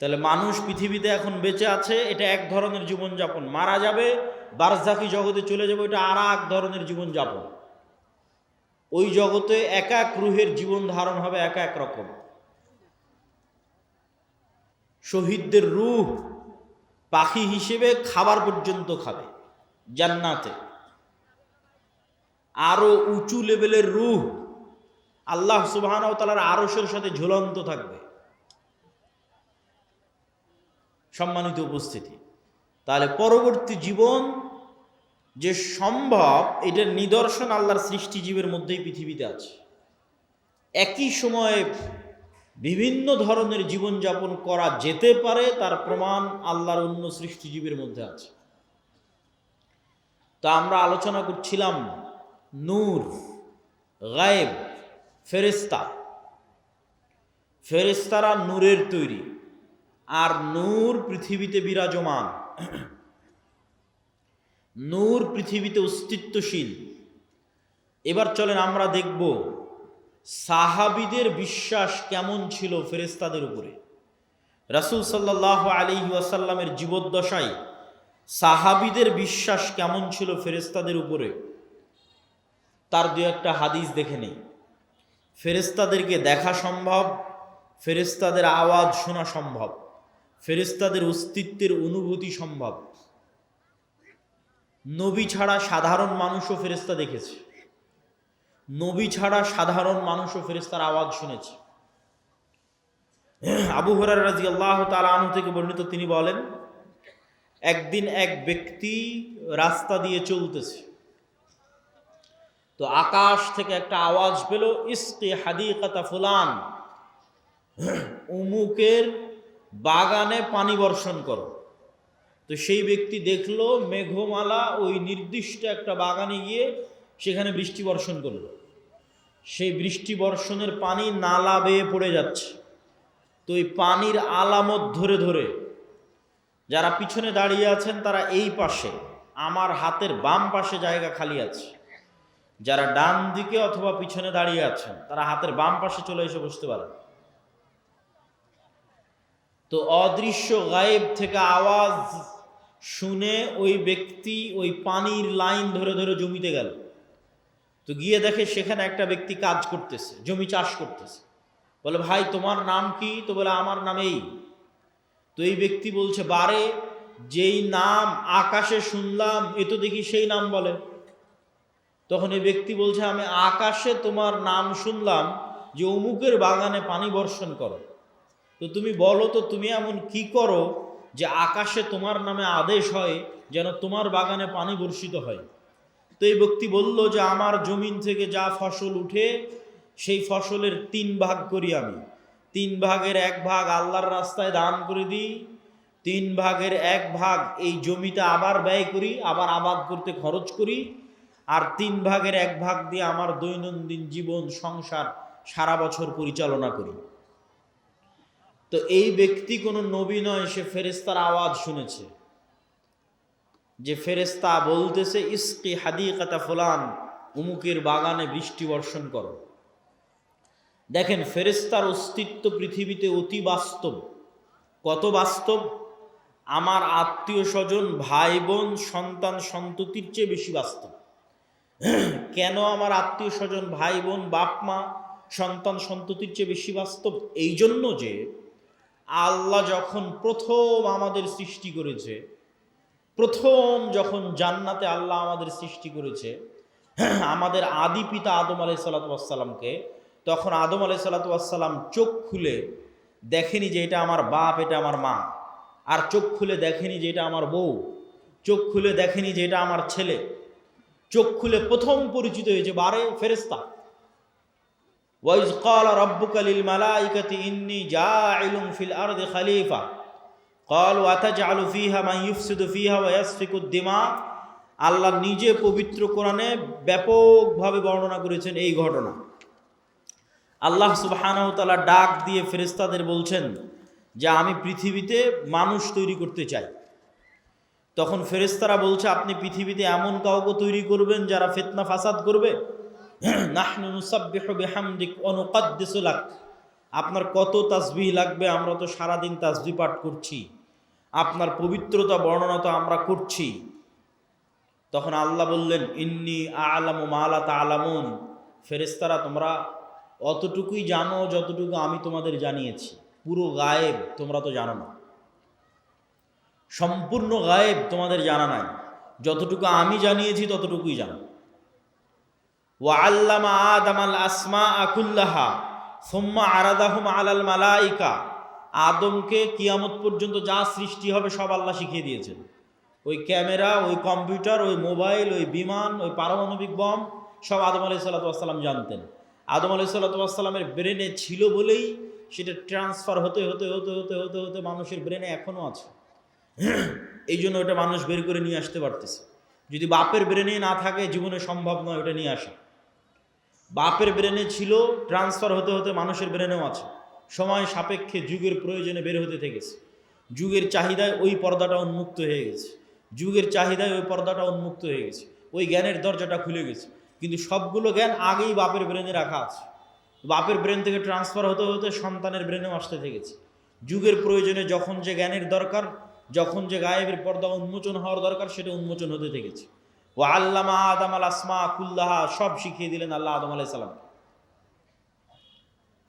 তাহলে মানুষ পৃথিবীতে এখন বেঁচে আছে, এটা এক ধরনের জীবনযাপন। মারা যাবে, বারজাখি জগতে চলে যাবে, এটা আর এক ধরনের জীবনযাপন। ওই জগতে এক এক রুহের জীবন ধারণ হবে এক এক রকম। শহীদদের রূহ পাখি হিসেবে খাবার পর্যন্ত খাবে জান্নাতে। আরো উঁচু লেভেলের রূহ আল্লাহ সুবহানাহু ওয়া তাআলার আরশের সাথে ঝুলন্ত থাকবে। সম্মানিত উপস্থিতি, তাহলে পরবর্তী জীবন যে সম্ভব এটার নিদর্শন আল্লাহর সৃষ্টিজীবের মধ্যেই পৃথিবীতে আছে। একই সময়ে বিভিন্ন ধরনের জীবনযাপন করা যেতে পারে তার প্রমাণ আল্লাহর অন্য সৃষ্টিজীবের মধ্যে আছে। তা আমরা আলোচনা করছিলাম নূর, গায়েব, ফেরেশতা। ফেরেশতারা নূরের তৈরি, আর নূর পৃথিবীতে বিরাজমান। নূর পৃথিবীতে অস্তিত্বশীল। এবার চলেন আমরা দেখব সাহাবীদের বিশ্বাস কেমন ছিল ফেরেশতাদের উপরে। রাসূল সাল্লাল্লাহু আলাইহি ওয়াসাল্লামের জীবদ্দশায় সাহাবীদের বিশ্বাস কেমন ছিল ফেরেশতাদের উপরে, তার দু একটা হাদিস দেখে নেই। ফেরেশতাদেরকে দেখা সম্ভব, ফেরেশতাদের আওয়াজ শোনা সম্ভব, ফেরেশতাদের অস্তিত্বের অনুভূতি সম্ভব। নবী ছাড়া সাধারণ মানুষও ফেরেশতা দেখেছে, নবী ছাড়া সাধারণ মানুষও ফেরেশতার আওয়াজ শুনেছে। আবু হুরায়রা রাদিয়াল্লাহু তাআলা আনহু থেকে বর্ণিত, তিনি বলেন একদিন এক ব্যক্তি রাস্তা দিয়ে চলতেছে, তো আকাশ থেকে একটা আওয়াজ পেল, ইসকি হাদিকাতা ফুলান, উমুকের বাগানে পানি বর্ষণ করো। তো সেই ব্যক্তি দেখলো মেঘমালা ওই নির্দিষ্ট একটা বাগানে গিয়ে সেখানে বৃষ্টি বর্ষণ করলো। সেই বৃষ্টি বর্ষণের পানি নালা বেয়ে পড়ে যাচ্ছে। তো এই পানির আলামত ধরে ধরে যারা পিছনে দাঁড়িয়ে আছেন তারা এই পাশে, আমার হাতের বাম পাশে জায়গা খালি আছে, যারা ডান দিকে অথবা পিছনে দাঁড়িয়ে আছেন তারা হাতের বাম পাশে চলে এসে বসতে পারেন। তো অদৃশ্য গায়েব থেকে আওয়াজ শুনে ওই ব্যক্তি ওই পানির লাইন ধরে ধরে জমিতে গেল। তো গিয়ে দেখে সেখানে একটা ব্যক্তি কাজ করতেছে, জমি চাষ করতেছে। বলে, ভাই তোমার নাম কি? তো বলে, আমার নাম এই। তো এই ব্যক্তি বলছে, বারে যেই নাম আকাশে শুনলাম এ তো দেখি সেই নাম বলে। তখন এই ব্যক্তি বলছে, আমি আকাশে তোমার নাম শুনলাম যে অমুকের বাগানে পানি বর্ষণ করো। তো তুমি বলো তো তুমি এমন কি করো যে আকাশে তোমার নামে আদেশ হয় যেন তোমার বাগানে পানি বর্ষিত হয়? তো এই ব্যক্তি বলল যে আমার জমিন থেকে যা ফসল উঠে সেই ফসলের 3 ভাগ করি আমি। 3 ভাগের 1 ভাগ আল্লাহর রাস্তায় দান করে দিই, 3 ভাগের 1 ভাগ এই জমিতে আবার ব্যয় করি, আবার আবাদ করতে খরচ করি, আর 3 ভাগের 1 ভাগ দিয়ে আমার দৈনন্দিন জীবন সংসার সারা বছর পরিচালনা করি। তো এই ব্যক্তি কোনো নবী নয়, সে ফেরেশতার আওয়াজ শুনেছে যে ফেরেশতা বলতেছে, ইসকি হাদিকাতা ফুলান, উমুকের বাগানে বৃষ্টি বর্ষণ করো। দেখেন, ফেরেশতার অস্তিত্ব পৃথিবীতে অতি বাস্তব। কত বাস্তব! আমার আত্মীয় স্বজন, ভাই বোন, সন্তান সন্ততির চেয়ে বেশি বাস্তব। কেন আমার আত্মীয় স্বজন, ভাই বোন, বাপ মা, সন্তান সন্ততির চেয়ে বেশি বাস্তব? এই জন্য যে আল্লাহ যখন প্রথম আমাদের সৃষ্টি করেছে, প্রথম যখন জান্নাতে আল্লাহ আমাদের সৃষ্টি করেছে, আমাদের আদি পিতা আদম আলাইহিসসালামকে, তখন আদম আলাইহিসসালাম চোখ খুলে দেখেনি যে এটা আমার বাপ, এটা আমার মা, আর চোখ খুলে দেখেনি যে এটা আমার বউ, চোখ খুলে দেখেনি যে এটা আমার ছেলে। চোখ খুলে প্রথম পরিচিত হয়েছে বারে ফেরেশতা। ওয়াইজ ক্বালা রাব্বুকা লিল মালাইকাতি ইন্নী জাইলুন ফিল আরদি খলিফা ক্বালু আতাজআলু ফিহা মান ইউফসিদু ফিহা ওয়া ইয়াসফিকুদ দিমা। আল্লাহ নিজে পবিত্র কোরআনে ব্যাপকভাবে বর্ণনা করেছেন এই ঘটনা। আল্লাহ সুবহানাহু ওয়া তাআলা ডাক দিয়ে ফেরেশতাদের বলছেন যে আমি পৃথিবীতে মানুষ তৈরি করতে চাই। তখন ফেরেশতারা বলছে, আপনি পৃথিবীতে এমন কাউকে তৈরি করবেন যারা ফিতনা ফাসাদ করবে? নাহনু নুসাব্বিহু বিহামদিক ওয়া নুকদ্দিসু লাক। আপনার কত তাসবিহ লাগবে, আমরা তো সারাদিন তাসবিহ পাঠ করছি, আপনার পবিত্রতা বর্ণনা তো আমরা করছি। তখন আল্লাহ বললেন, ইন্নী আ'লামু মা লা তা'লামুন। ফেরেশতারা, তোমরা অতটুকুই জানো যতটুকু আমি তোমাদের জানিয়েছি, পুরো গায়েব তোমরা তো জানো না, সম্পূর্ণ গায়েব তোমাদের জানা নাই, যতটুকু আমি জানিয়েছি ততটুকুই জানো। ওয়া আল্লামা আদামাল আসমাআ কুল্লাহা সুম্মা আরাদাহুম আলাল মালাইকা। আদমকে কিয়ামত পর্যন্ত যা সৃষ্টি হবে সব আল্লাহ শিখিয়ে দিয়েছেন। ওই ক্যামেরা, ওই কম্পিউটার, ওই মোবাইল, ওই বিমান, ওই পারমাণবিক বম সব আদম আলাইহিসসালাম জানতেন। আদম আলাইহিসসালামের ব্রেনে ছিল বলেই সেটা ট্রান্সফার হতে হতে হতে হতে হতে হতে মানুষের ব্রেনে এখনও আছে। এই জন্য ওটা মানুষ বের করে নিয়ে আসতে পারতেছে। যদি বাপের ব্রেনে না থাকে জীবনে সম্ভব নয় ওটা নিয়ে আসা। বাপের ব্রেনে ছিল, ট্রান্সফার হতে হতে মানুষের ব্রেনেও আছে। সময় সাপেক্ষে যুগের প্রয়োজনে বের হতে থেকেছে। যুগের চাহিদায় ওই পর্দাটা উন্মুক্ত হয়ে গেছে, যুগের চাহিদায় ওই পর্দাটা উন্মুক্ত হয়ে গেছে, ওই জ্ঞানের দরজাটা খুলে গেছে। কিন্তু সবগুলো জ্ঞান আগেই বাপের ব্রেনে রাখা আছে। বাপের ব্রেন থেকে ট্রান্সফার হতে হতে সন্তানের ব্রেনেও আসতে থেকেছে। যুগের প্রয়োজনে যখন যে জ্ঞানের দরকার, যখন যে গায়েবের পর্দা উন্মোচন হওয়ার দরকার, সেটা উন্মোচন হতে থেকেছে। ও আল্লামা আদামাল আসমা কুল্লাহা, সব শিখিয়ে দিলেন আল্লাহ আদম আলাইহিস সালাম।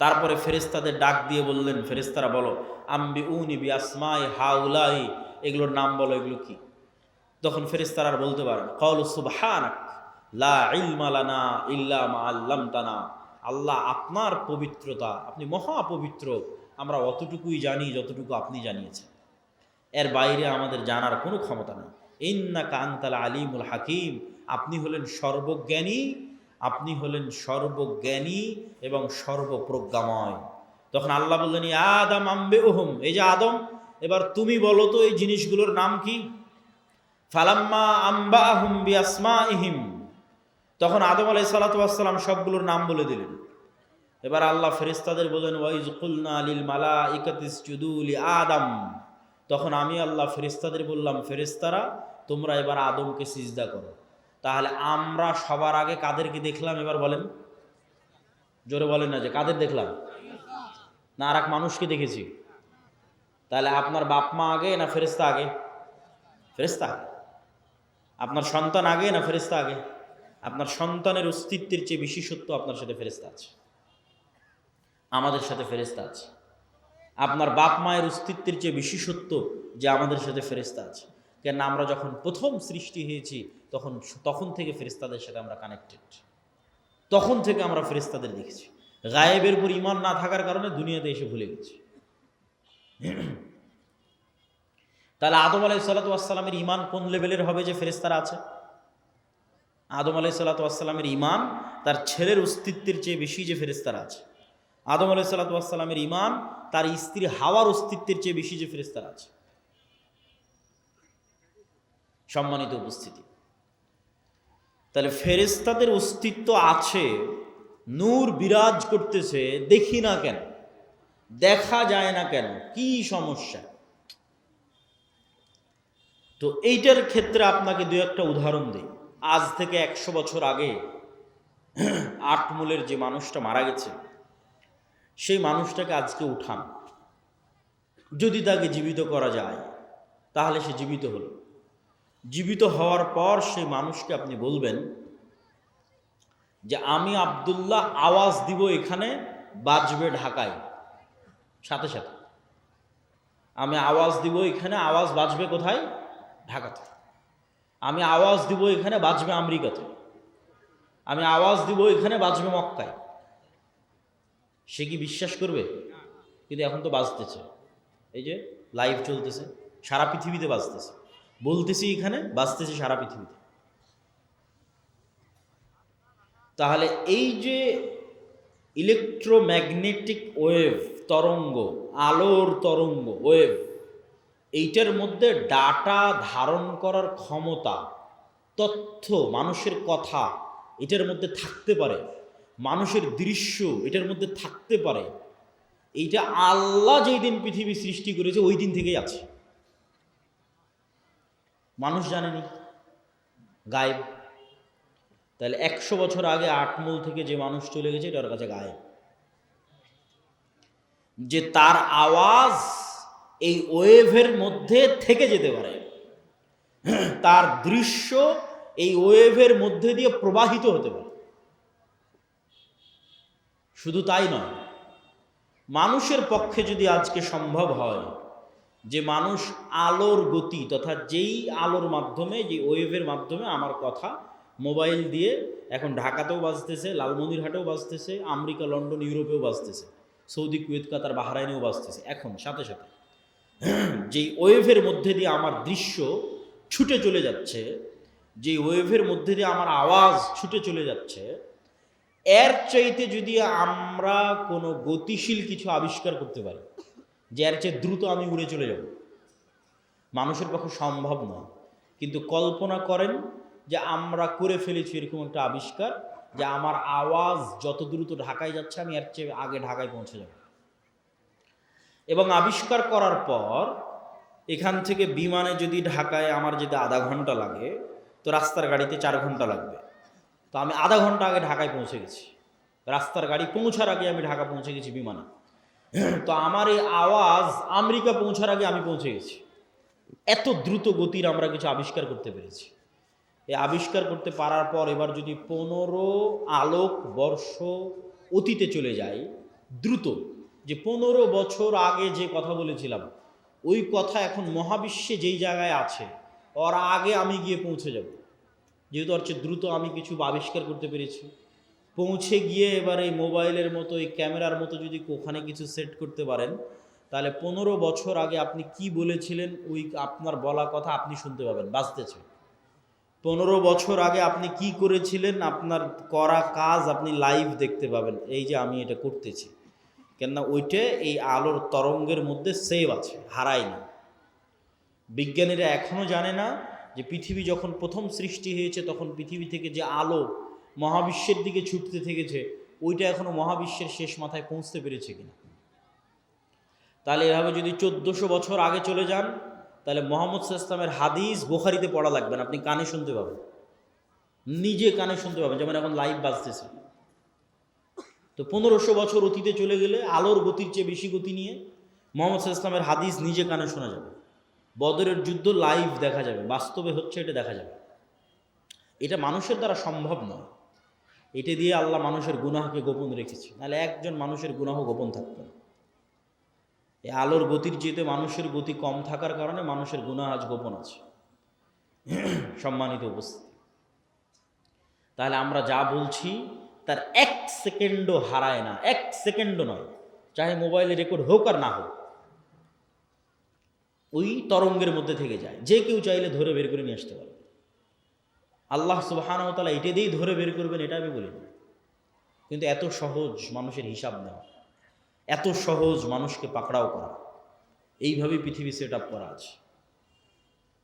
তারপরে ফেরেশতাদের ডাক দিয়ে বললেন, ফেরেশতারা বলো, আম্বিউনি বি আসমাই হাউলাই, এগুলোর নাম বলো, এগুলো কি? তখন ফেরেশতারা আর বলতে পারেন, ক্বালু সুবহানাক লা ইলমা লানা ইল্লা মা আল্লামতানা। আল্লাহ, আপনার পবিত্রতা, আপনি মহা পবিত্র, আমরা অতটুকুই জানি যতটুকু আপনি জানিয়েছেন। এর বাইরে আমাদের জানার কোনো ক্ষমতা নেই। ইন্নাকা আনতাল আলিমুল হাকিম, আপনি হলেন সর্বজ্ঞানী, আপনি হলেন সর্বজ্ঞানী এবং সর্বপ্রজ্ঞাময়। তখন আল্লাহ বললেন, ইয়া আদম আম্বে ওহম, এই যে আদম, এবার তুমি বলো তো এই জিনিসগুলোর নাম কি? ফালাম্মা আম্বাহুম বিআসমাইহিম, তখন আদম আলাইহিস সালাতু ওয়াস সালাম সবগুলোর নাম বলে দিলেন। এবার আল্লাহ ফেরেশতাদের বলেন, ওয়াইজ কুলনা লিল মালাইকাতি ইসজুদু লি আদম, তখন আমি আল্লাহ ফেরেশতাদের বললাম, ফেরেশতারা তোমরা এবার আদমকে সিজদা করো। তাহলে আমরা সবার আগে কাদেরকে দেখলাম? এবার বলেন, জোরে বলেন না যে কাদের দেখলাম, না আর এক মানুষকে দেখেছি? তাহলে আপনার বাপ মা আগে না ফেরেশতা আগে? ফেরেশতা আগে। আপনার সন্তান আগে না ফেরেশতা আগে? আপনার সন্তানের অস্তিত্বের চেয়ে বিশেষত্ব আপনার সাথে ফেরেশতা আছে, আমাদের সাথে ফেরেশতা আছে। আপনার বাপ মায়ের অস্তিত্বের চেয়ে বিশেষত্ব যে আমাদের সাথে ফেরেশতা আছে। কেন আমরা যখন প্রথম সৃষ্টি হয়েছি তখন থেকে ফেরেশতাদের সাথে আমরা কানেক্টেড, তখন থেকে আমরা ফেরেশতাদের দেখেছি। গায়েবের উপর ঈমান না থাকার কারণে দুনিয়াতে এসে ভুলে গেছি। তাহলে আদম আলাইহিস সালাতু ওয়াস সালামের ঈমান কোন লেভেলের হবে যে ফেরেশতারা আছে? আদম আলাইহিস সালাতু ওয়াস সালামের ঈমান তার ছেলের অস্তিত্বের চেয়ে বেশি যে ফেরেশতারা আছে। আদম আলাইহিস সালাতু ওয়াস সালামের ঈমান তার স্ত্রী হাওয়ার অস্তিত্বের চেয়ে বেশি যে ফেরেশতারা আছে। সম্মানিত উপস্থিতি, তাহলে ফেরেশতাদের অস্তিত্ব আছে, নূর বিরাজ করতেছে, দেখি না কেন, দেখা যায় না কেন, কি সমস্যা? তো এইটার ক্ষেত্রে আপনাকে দু একটা উদাহরণ দিই। আজ থেকে 100 বছর আগে আটমূলের যে মানুষটা মারা গেছে, সেই মানুষটাকে আজকে উঠান, যদি তাকে জীবিত করা যায় তাহলে সে জীবিত হলো। জীবিত হওয়ার পর সেই মানুষকে আপনি বলবেন যে আমি আব্দুল্লাহ আওয়াজ দিব, এখানে বাজবে ঢাকায়, সাথে সাথে আমি আওয়াজ দিব, এখানে আওয়াজ বাজবে কোথায়? ঢাকাতে। আমি আওয়াজ দিব, এখানে বাজবে আমেরিকাতে। আমি আওয়াজ দিব, এখানে বাজবে মক্কায়। সে কি বিশ্বাস করবে? কিন্তু এখন তো বাজতেছে, এই যে লাইভ চলতেছে, সারা পৃথিবীতে বাজতেছে, বলতেছি এখানে, বাজতেছে সারা পৃথিবীতে। তাহলে এই যে ইলেকট্রোম্যাগনেটিক ওয়েভ, তরঙ্গ, আলোর তরঙ্গ ওয়েভ, এইটার মধ্যে ডাটা ধারণ করার ক্ষমতা, তথ্য, মানুষের কথা এটার মধ্যে থাকতে পারে, মানুষের দৃশ্য এটার মধ্যে থাকতে পারে। এইটা আল্লাহ যেই দিন পৃথিবী সৃষ্টি করেছে ওই দিন থেকেই আছে, মানুষ জানেনি, গায়েব। তাহলে 100 বছর আগে আটমূল থেকে যে মানুষ চলে গেছে এটার কাছে গায়েব। যে তার আওয়াজ এই ওয়েভের মধ্যে থেকে যেতে পারে, তার দৃশ্য এই ওয়েভের মধ্যে দিয়ে প্রবাহিত হতে পারে। শুধু তাই নয়, মানুষের পক্ষে যদি আজকে সম্ভব হয় যে মানুষ আলোর গতি তথা যেই আলোর মাধ্যমে, যে ওয়েভের মাধ্যমে আমার কথা মোবাইল দিয়ে এখন ঢাকাতেও বাজতেছে, লালমনিরহাটেও বাজতেছে, আমেরিকা, লন্ডন, ইউরোপেও বাজতেছে, সৌদি, কুয়েত, কাতার, বাহরাইনেও বাজতেছে, এখন সাথে সাথে যেই ওয়েভের মধ্যে দিয়ে আমার দৃশ্য ছুটে চলে যাচ্ছে, যেই ওয়েভের মধ্যে দিয়ে আমার আওয়াজ ছুটে চলে যাচ্ছে, এর চাইতে যদি আমরা কোনো গতিশীল কিছু আবিষ্কার করতে পারি যে এর চেয়ে দ্রুত আমি উড়ে চলে যাব, মানুষের পক্ষে সম্ভব নয়। কিন্তু কল্পনা করেন যে আমরা করে ফেলেছি এরকম একটা আবিষ্কার, যে আমার আওয়াজ যত দ্রুত ঢাকায় যাচ্ছে আমি এর চেয়ে আগে ঢাকায় পৌঁছে যাব। এবং আবিষ্কার করার পর এখান থেকে বিমানে যদি ঢাকায় আমার যেতে আধা ঘন্টা লাগে, তো রাস্তার গাড়িতে 4 ঘন্টা লাগবে। তো আমি আধা ঘন্টা আগে ঢাকায় পৌঁছে গেছি, রাস্তার গাড়ি পৌঁছার আগে আমি ঢাকা পৌঁছে গেছি বিমানে। তো আমার এই আওয়াজ আমেরিকা পৌঁছার আগে আমি পৌঁছে গেছি। এত দ্রুত গতির আমরা কিছু আবিষ্কার করতে পেরেছি। এই আবিষ্কার করতে পারার পর এবার যদি 15 আলোক বর্ষ অতীতে চলে যাই দ্রুত, যে 15 বছর আগে যে কথা বলেছিলাম ওই কথা এখন মহাবিশ্বে যেই জায়গায় আছে ওর আগে আমি গিয়ে পৌঁছে যাব, যেহেতু ওর চেয়ে দ্রুত আমি কিছু আবিষ্কার করতে পেরেছি। পৌঁছে গিয়ে এবার এই মোবাইলের মতো, এই ক্যামেরার মতো যদি ওখানে কিছু সেট করতে পারেন, তাহলে 15 বছর আগে আপনি কি বলেছিলেন ওই আপনার বলা কথা আপনি শুনতে পাবেন, বাঁচতেছে। 15 বছর আগে আপনি কি করেছিলেন আপনার করা কাজ আপনি লাইভ দেখতে পাবেন, এই যে আমি এটা করতেছি, কেননা ওইটা এই আলোর তরঙ্গের মধ্যে সেভ আছে, হারায়নি। বিজ্ঞানীরা এখনো জানে না যে পৃথিবী যখন প্রথম সৃষ্টি হয়েছে তখন পৃথিবী থেকে যে আলো মহাবিশ্বের দিকে ছুটতে থেকেছে ওইটা এখনো মহাবিশ্বের শেষ মাথায় পৌঁছতে পেরেছে কিনা। তাহলে এভাবে যদি 1400 বছর আগে চলে যান তাহলে মোহাম্মদ সাল্লাল্লাহু আলাইহি ওয়াসাল্লামের হাদিস বুখারীতে পড়া লাগবে না, আপনি কানে শুনতে পাবেন, নিজে কানে শুনতে পাবেন, যেমন এখন লাইভ বাজতেছে। তো 1500 বছর অতীতে চলে গেলে আলোর গতির চেয়ে বেশি গতি নিয়ে মোহাম্মদ সাল্লাল্লাহু আলাইহি ওয়াসাল্লামের হাদিস নিজে কানে শোনা যাবে, বদরের যুদ্ধ লাইভ দেখা যাবে, বাস্তবে হচ্ছে এটা দেখা যাবে। এটা মানুষের দ্বারা সম্ভব নয়, এটা দিয়ে আল্লাহ মানুষের গুনাহকে গোপন রেখেছে, নাহলে একজন মানুষের গুনাহ গোপন থাকবে না। এই আলোর গতির চেয়ে মানুষের গতি কম থাকার কারণে মানুষের গুনাহ আজ গোপন আছে। সম্মানিত উপস্থিতি, তাহলে আমরা যা বলছি তার 1 সেকেন্ডও হারায় না, 1 সেকেন্ডও নয়, চাহে মোবাইলে রেকর্ড হোক আর না হোক, ওই তরঙ্গের মধ্যে থেকে যায়, যে কেউ চাইলে ধরে বের করে নিয়ে আসতে পারবে। আল্লাহ সুবহানাহু ওয়া তাআলা এটা দিয়েই ধরে বের করবেন এটা আমি বলি না, কিন্তু এত সহজ মানুষের হিসাব নেওয়া, এত সহজ মানুষকে পাকড়াও করা, এইভাবেই পৃথিবী সেট আপ করা আছে।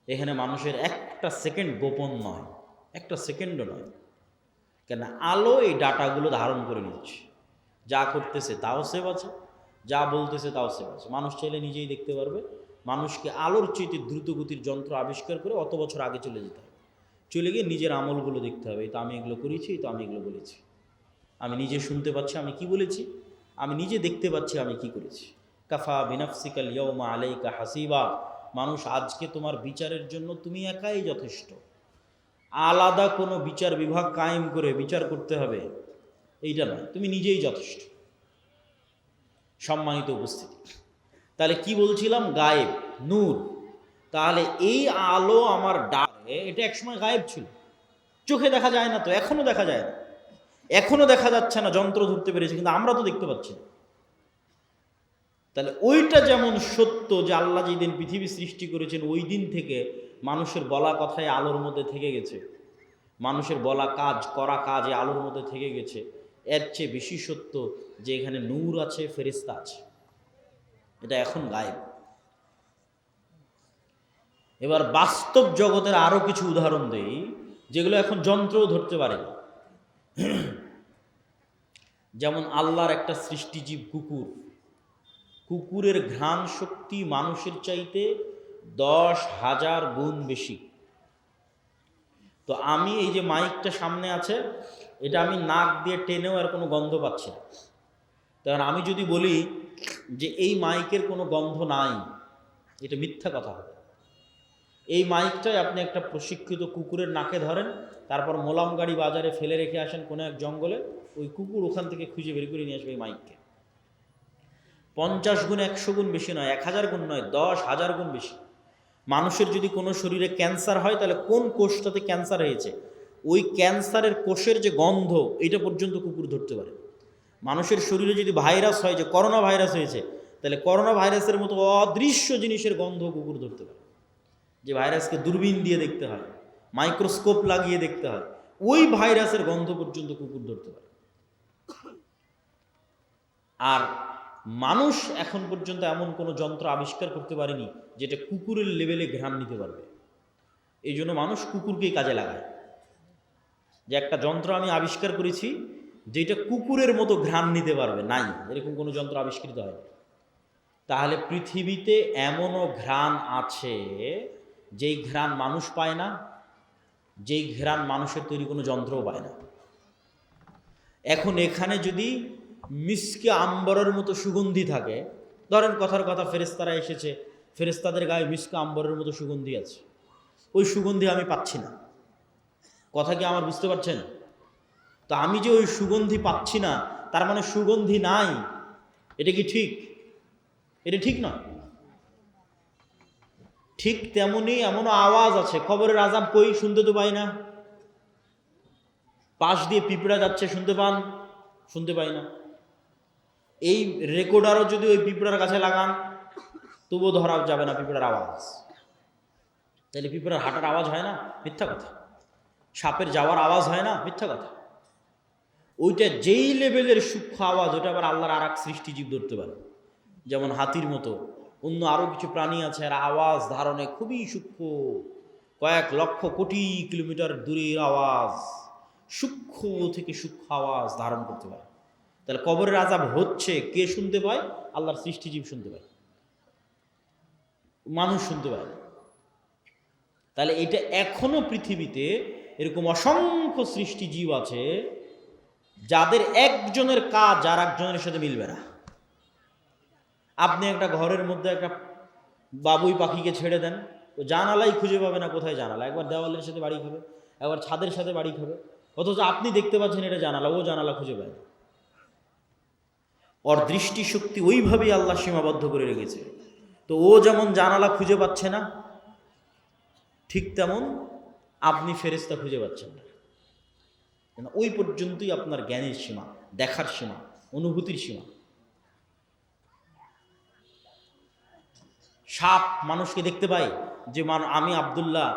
এখানে মানুষের একটা সেকেন্ড গোপন নয়, একটা সেকেন্ডও নয়, কেন আলো এই ডাটাগুলো ধারণ করে নিচ্ছে, যা করতেছে তাও সেভ আছে, যা বলতেছে তাও সেভ আছে। মানুষ চাইলে নিজেই দেখতে পারবে। মানুষকে আলোর চেয়ে দ্রুত গতির যন্ত্র আবিষ্কার করে অত বছর আগে চলে যেতে হবে, চলে গিয়ে নিজের আমলগুলো দেখতে হবে, তো আমি এগুলো করেছি, তো আমি এগুলো বলেছি, আমি নিজে শুনতে পাচ্ছি আমি কি বলেছি, আমি নিজে দেখতে পাচ্ছি আমি কি করেছি। কাফা বিনাফসিকাল ইয়াউমা আলাইকা হাসিবা, মানুষ আজকে তোমার বিচারের জন্য তুমি একাই যথেষ্ট, আলাদা কোনো বিচার বিভাগ কায়েম করে বিচার করতে হবে এইটা নয়, তুমি নিজেই যথেষ্ট। সম্মানিত উপস্থিতি, তাহলে কি বলছিলাম, গায়েব নূর, তাহলে এই আলো আমার ডাকে, এটা একসময় গায়েব ছিল, চোখে দেখা যায় না, তো এখনো দেখা যায় না, এখনো দেখা যাচ্ছে না, যন্ত্র ধরতে পেরেছে কিন্তু আমরা তো দেখতে পাচ্ছি না। তাহলে ওইটা যেমন সত্য যে আল্লাহ যেদিন পৃথিবী সৃষ্টি করেছেন ওই দিন থেকে মানুষের বলা কথায় আলোর মধ্যে থেকে গেছে, মানুষের বলা কাজ করা কাজ এই আলোর মধ্যে থেকে গেছে, এর চেয়ে বেশি সত্য যে এখানে নূর আছে, ফেরেশতা আছে, এটা এখন গায়েব। এবার বাস্তব জগতের আরো কিছু উদাহরণ দেই যেগুলো এখন যন্ত্রও ধরতে পারে না। যেমন আল্লাহর একটা সৃষ্টিজীব কুকুর, কুকুরের ঘ্রাণ শক্তি মানুষের চাইতে 10,000 গুণ বেশি। তো আমি এই যে মাইকটা সামনে আছে এটা আমি নাক দিয়ে টেনেও আর কোনো গন্ধ পাচ্ছি না, কারণ আমি যদি বলি যে এই মাইকের কোনো গন্ধ নাই, এটা মিথ্যা কথা হবে। এই মাইকটাই আপনি একটা প্রশিক্ষিত কুকুরের নাকে ধরেন, তারপর মোলাম গাড়ি বাজারে ফেলে রেখে আসেন কোনো এক জঙ্গলে, ওই কুকুর ওখান থেকে খুঁজে বের করে নিয়ে আসবে এই মাইককে। 50 গুণ 100 গুণ বেশি নয়, 1000 গুণ নয়, 10,000 গুণ বেশি। মানুষের যদি কোনো শরীরে ক্যান্সার হয় তাহলে কোন কোষটাতে ক্যান্সার হয়েছে ওই ক্যান্সারের কোষের যে গন্ধ এটা পর্যন্ত কুকুর ধরতে পারে। মানুষের শরীরে যদি ভাইরাস হয়, যে করোনা ভাইরাস হয়েছে, তাহলে করোনা ভাইরাসের মতো অদৃশ্য জিনিসের গন্ধ কুকুর ধরতে পারে, যে ভাইরাসকে দূরবীন দিয়ে দেখতে হয়, মাইক্রোস্কোপ লাগিয়ে দেখতে হয়, ওই ভাইরাসের গন্ধ পর্যন্ত কুকুর ধরতে পারে। আর মানুষ এখন পর্যন্ত এমন কোনো যন্ত্র আবিষ্কার করতে পারেনি যেটা কুকুরের লেভেলে ঘ্রাণ নিতে পারবে। এই জন্য মানুষ কুকুরকেই কাজে লাগায়, যে একটা যন্ত্র আমি আবিষ্কার করেছি যেটা কুকুরের মতো ঘ্রাণ নিতে পারবে, নাই, এরকম কোনো যন্ত্র আবিষ্কৃত হয়। তাহলে পৃথিবীতে এমনও ঘ্রাণ আছে যেই ঘ্রাণ মানুষ পায় না, যেই ঘ্রাণ মানুষের তৈরি কোনো যন্ত্রও পায় না। এখন এখানে যদি মিসকে আম্বরের মতো সুগন্ধি থাকে, ধরেন কথার কথা ফেরেশতারা এসেছে, ফেরেশতাদের গায়ে মিসকে আম্বরের মতো সুগন্ধি আছে, ওই সুগন্ধি আমি পাচ্ছি না, কথা কি আমার বুঝতে পারছেন? তো আমি যে ওই সুগন্ধি পাচ্ছি না তার মানে সুগন্ধি নাই, এটা কি ঠিক? এটা ঠিক না। ঠিক তেমনি এমনও আওয়াজ আছে, খবরের আজাব কই, শুনতে তো পাই না, পাশ দিয়ে পিঁপড়া যাচ্ছে শুনতে পান, শুনতে পাই না। এই রেকর্ডারও যদি ওই পিঁপড়ার কাছে লাগান তবুও ধরা যাবে না পিঁপড়ার আওয়াজ। তাহলে পিঁপড়ার হাঁটার আওয়াজ হয় না? মিথ্যা কথা। সাপের যাওয়ার আওয়াজ হয় না? মিথ্যা কথা। ওইটা যেই লেভেলের সূক্ষ্ম আওয়াজ, ওটা আবার আল্লাহর আর এক সৃষ্টিজীব ধরতে পারে। যেমন হাতির মতো অন্য আরো কিছু প্রাণী আছে, আর আওয়াজ ধারণে খুবই সূক্ষ্ম, কয়েক লক্ষ কোটি কিলোমিটার দূরের আওয়াজ, সূক্ষ্ম থেকে সূক্ষ্ম আওয়াজ ধারণ করতে পারে। তাহলে কবরের আযাব হচ্ছে, কে শুনতে পায়? আল্লাহর সৃষ্টিজীব শুনতে পায়, মানুষ শুনতে পায় না। তাহলে এটা এখনো পৃথিবীতে এরকম অসংখ্য সৃষ্টিজীব আছে যাদের একজনের কাজ আর একজনের সাথে মিলবে না। আপনি একটা ঘরের মধ্যে একটা বাবুই পাখিকে ছেড়ে দেন, ও জানালাই খুঁজে পাবে না কোথায় জানালা। একবার দেওয়ালের সাথে বাড়ি খাবে, একবার ছাদের সাথে বাড়ি খাবে, অথচ আপনি দেখতে পাচ্ছেন এটা জানালা, ও জানালা খুঁজে পায় না। ওর দৃষ্টিশক্তি ওইভাবেই আল্লাহ সীমাবদ্ধ করে রেখেছে। তো ও যেমন জানালা খুঁজে পাচ্ছে না, ঠিক তেমন আপনি ফেরেশতা খুঁজে পাচ্ছেন না। ওই পর্যন্তই আপনার জ্ঞানের সীমা, দেখার সীমা, অনুভূতির সীমা। সাপ মানুষকে দেখতে পাই যে আমি আব্দুল্লাহ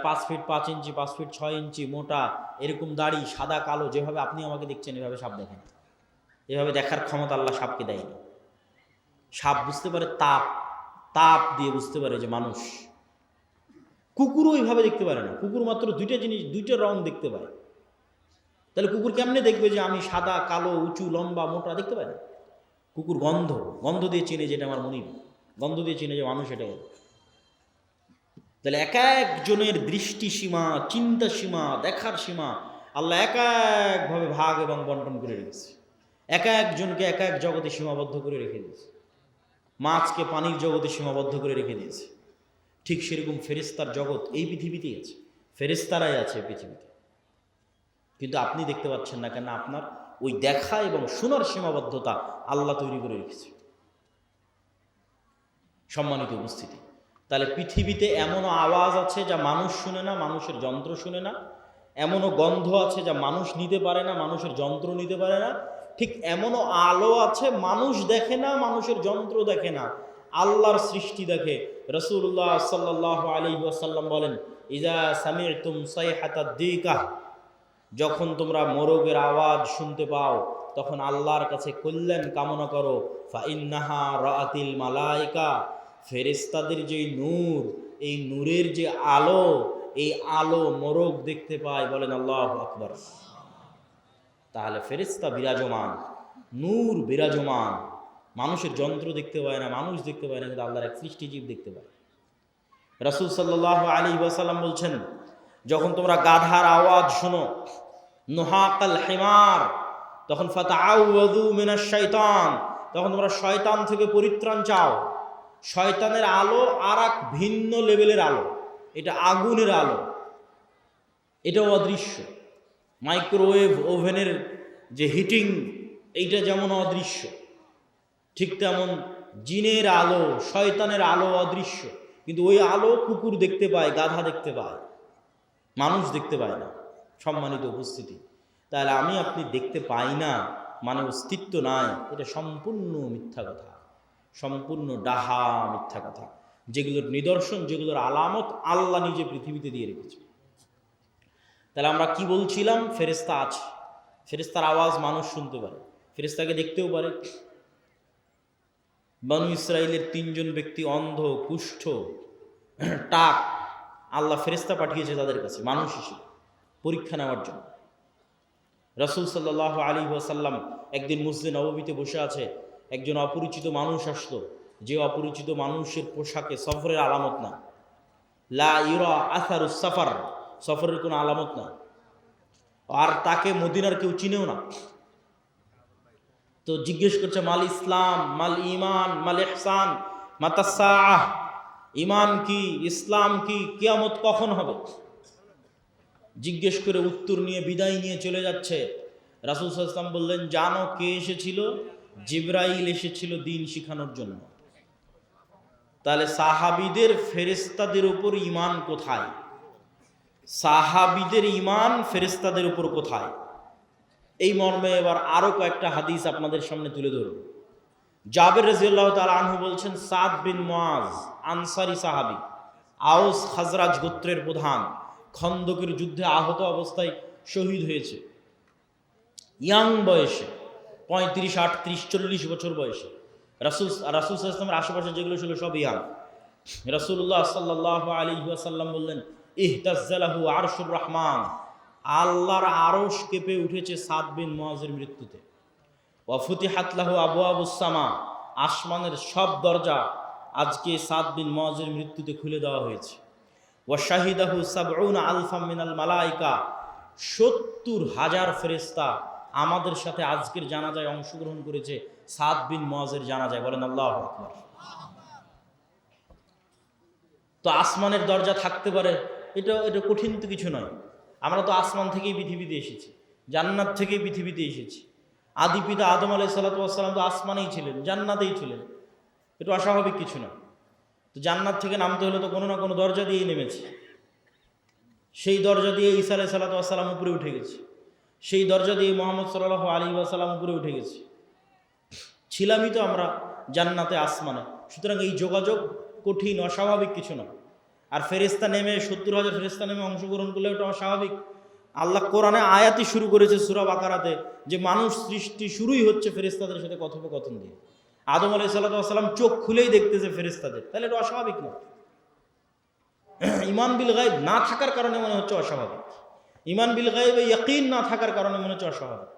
5 ফিট 5 ইঞ্চি, 5 ফিট 6 ইঞ্চি মোটা, এরকম দাড়ি, সাদা কালো, যেভাবে আপনি আমাকে দেখছেন এভাবে সাপ দেখেন। এভাবে দেখার ক্ষমতা আল্লাহ সাপকে দেয়নি। সাপ বুঝতে পারে তাপ, তাপ দিয়ে বুঝতে পারে যে মানুষ। কুকুরও ওইভাবে দেখতে পারে না। কুকুর মাত্র দুইটা জিনিস, দুইটা রং দেখতে পায়। তাহলে কুকুর কেমনে দেখবে যে আমি সাদা কালো, উঁচু লম্বা মোটা? দেখতে পায় না। কুকুর গন্ধ, গন্ধ দিয়ে চিনে যেটা আমার মনিব, গন্ধ দিয়ে চিনে যে মানুষ এটা। তাহলে এক একজনের দৃষ্টি সীমা, চিন্তা সীমা, দেখার সীমা আল্লাহ এক একভাবে ভাগ এবং বন্টন করে রেখেছে। এক একজনকে এক এক জগতে সীমাবদ্ধ করে রেখে দিয়েছে। মাছকে পানির জগতে সীমাবদ্ধ করে রেখে দিয়েছে। ঠিক সেরকম ফেরেশতার জগৎ এই পৃথিবীতেই আছে, ফেরেশতারাই আছে পৃথিবীতে। কিন্তু আপনি দেখতে পাচ্ছেন না কেন? আপনার ওই দেখা এবং শোনার সীমাবদ্ধতা আল্লাহ তৈরি করে রেখেছে। সম্মানিত উপস্থিতি, তাহলে পৃথিবীতে এমনও আওয়াজ আছে যা মানুষ শুনে না, মানুষের যন্ত্র শুনে না। এমনও গন্ধ আছে যা মানুষ নিতে পারে না, মানুষের যন্ত্র নিতে পারে না। ঠিক এমনও আলো আছে মানুষ দেখে না, মানুষের যন্ত্র দেখে না, আল্লাহর সৃষ্টি দেখে। রাসূলুল্লাহ সাল্লাল্লাহু আলাইহি ওয়াসাল্লাম বলেন, ইজা সামি'তুম সাইহাতাদ দিকাহ, যখন তোমরা মোরগের আওয়াজ শুনতে পাও তখন আল্লাহর কাছে কল্যাণ কামনা করো। ফা ইন্নাহা রাআতিল মালাইকা, ফেরেশতাদের যে নূর, এই নূরের যে আলো, এই আলো মোরগ দেখতে পায়। বলেন আল্লাহু আকবার। তাহলে ফেরেশতা বিরাজমান, নূর বিরাজমান। মানুষের যন্ত্র দেখতে পায় না, মানুষ দেখতে পায় না, কিন্তু আল্লাহর এক সৃষ্টিজীব দেখতে পায়। রাসূল সাল্লাল্লাহু আলাইহি ওয়াসাল্লাম বলছেন, যখন তোমরা গাধার আওয়াজ শোনো, নুহাকাল হিমার, তখন ফাতাআউযু মিনাশ শাইতান, তখন তোমরা শয়তান থেকে পরিত্রাণ চাও। শয়তানের আলো আর এক ভিন্ন লেভেলের আলো, এটা আগুনের আলো, এটাও অদৃশ্য। মাইক্রোওয়েভ ওভেনের যে হিটিং, এইটা যেমন অদৃশ্য, ঠিক তেমন জিনের আলো, শয়তানের আলো অদৃশ্য। কিন্তু ওই আলো কুকুর দেখতে পায়, গাধা দেখতে পায়, মানুষ দেখতে পায় না। সম্মানিত উপস্থিতি, তাহলে আমি আপনি দেখতে পাই না মানে অস্তিত্ব নাই, এটা সম্পূর্ণ মিথ্যা কথা, সম্পূর্ণ ডাহা মিথ্যা কথা। যেগুলোর নিদর্শন, যেগুলোর আলামত আল্লাহ নিজে পৃথিবীতে দিয়ে রেখেছে। তাহলে আমরা কি বলছিলাম? ফেরেশতা আছে, ফেরেশতার আওয়াজ মানুষ শুনতে পারে, ফেরেশতাকে দেখতেও পারে। বনু ইসরাইলের 3 জন ব্যক্তি অন্ধ, কুষ্ঠ, টাক, আল্লাহ ফেরেশতা পাঠিয়েছে তাদের কাছে মানুষ হিসেবে পরীক্ষা নেওয়ার জন্য। রাসূল সাল্লাল্লাহু আলাইহি ওয়াসাল্লাম একদিন মসজিদে নববীতে বসে আছে, একজন অপরিচিত মানুষ আসলো। যে অপরিচিত মানুষের পোশাকে সফরের আলামত না, লা ইউরা আসারুস সাফার, সফরের কোনো আলামত না, আর তাকে মদিনার কেউ চিনেও না। তো জিজ্ঞেস করছে, মাল ইসলাম, মাল ঈমান, মাল ইহসান, মাতাস সাআহ, ঈমান কি, ইসলাম কি, কিয়ামত কখন হবে? জিজ্ঞেস করে উত্তর নিয়ে বিদায় নিয়ে চলে যাচ্ছে। রাসূল সাল্লাল্লাহু আলাইহি ওয়াসাল্লাম বললেন, জানো কে এসেছিল? জিবরাইল এসেছিল দিন শিখানোর জন্য। তাহলে সাহাবীদের ফেরেশতাদের উপর ঈমান কোথায়? সাহাবীদের ঈমান ফেরেশতাদের উপর কোথায়? এই মর্মে এবার আরো কয়েকটা হাদিস আপনাদের সামনে তুলে ধরব। জাবের রাদিয়াল্লাহু তাআলা আনহু বলছেন, সাদ বিন মুআজ আনসারী সাহাবী, আউস খাজরাজ গোত্রের প্রধান, খন্দকের যুদ্ধে আহত অবস্থায় শহীদ হয়েছে ইয়াং বয়সে, 35, 38, 40 বছর বয়সে। রাসূল সাল্লাল্লাহু আলাইহি ওয়াসাল্লামের আশেপাশে যেগুলো ছিল সব ইয়াং। রাসূলুল্লাহ সাল্লাল্লাহু আলাইহি ওয়াসাল্লাম বললেন, ইহতাজ্জালাহু আরশুর রহমান, আল্লাহর আরশ কেঁপে উঠেছে সাদ বিন মুআজের মৃত্যুতে। ওয়া ফুতিহাত লাহু আবওয়াবুস সামা, আসমানের সব দরজা আজকে সাদ বিন মুআজের মৃত্যুতে খুলে দেওয়া হয়েছে। ওয়া শাহিদাহু সাবউনা আলফাম মিনাল মালায়েকা, 70,000 ফেরেশতা আমাদের সাথে আজকের জানাজায় অংশগ্রহণ করেছে সাদ বিন মুআজের জানাজায়। বলেন আল্লাহু আকবার। তো আসমানের দরজা থাকতে পারে, এটা কঠিন তো কিছু নয়। আমরা তো আসমান থেকেই পৃথিবীতে এসেছি, জান্নাত থেকেই পৃথিবীতে এসেছি। আদি পিতা আদম আলাইহিস সালাতু ওয়াস সালাম তো আসমানেই ছিলেন, জান্নাতেই ছিলেন, এটা অস্বাভাবিক কিছু না। তো জান্নাত থেকে নামতে হলে তো কোনো না কোনো দরজা দিয়েই নেমেছে। সেই দরজা দিয়ে ঈসা আলাইহিস সালাতু ওয়াস সালাম উপরে উঠে গেছে, সেই দরজা দিয়ে মুহাম্মদ সাল্লাল্লাহু আলাইহি ওয়াসাল্লাম উপরে উঠে গেছে। ছিলামই তো আমরা জান্নাতে, আসমানে। সুতরাং এই যোগাযোগ কঠিন, অস্বাভাবিক কিছু না। আর ফেরেশতা নেমে 70,000 ফেরেশতা নেমে অংশগ্রহণ করলে ওটা অস্বাভাবিক। আল্লাহ কোরআনে আয়াতই শুরু করেছে সূরা বাকারাতে যে মানুষ সৃষ্টি শুরুই হচ্ছে ফেরেশতাদের সাথে কথোপকথন দিয়ে। আদম আলাইহিস সালাতু ওয়াস সালাম চোখ খুলেই দেখতেছে ফেরেশতাদের, তাহলে এটা অস্বাভাবিক না। ঈমান বিল গায়ব না থাকার কারণে মনে হচ্ছে অস্বাভাবিক, ঈমান বিল গায়বে ইয়াকিন না থাকার কারণে মনে হচ্ছে অস্বাভাবিক।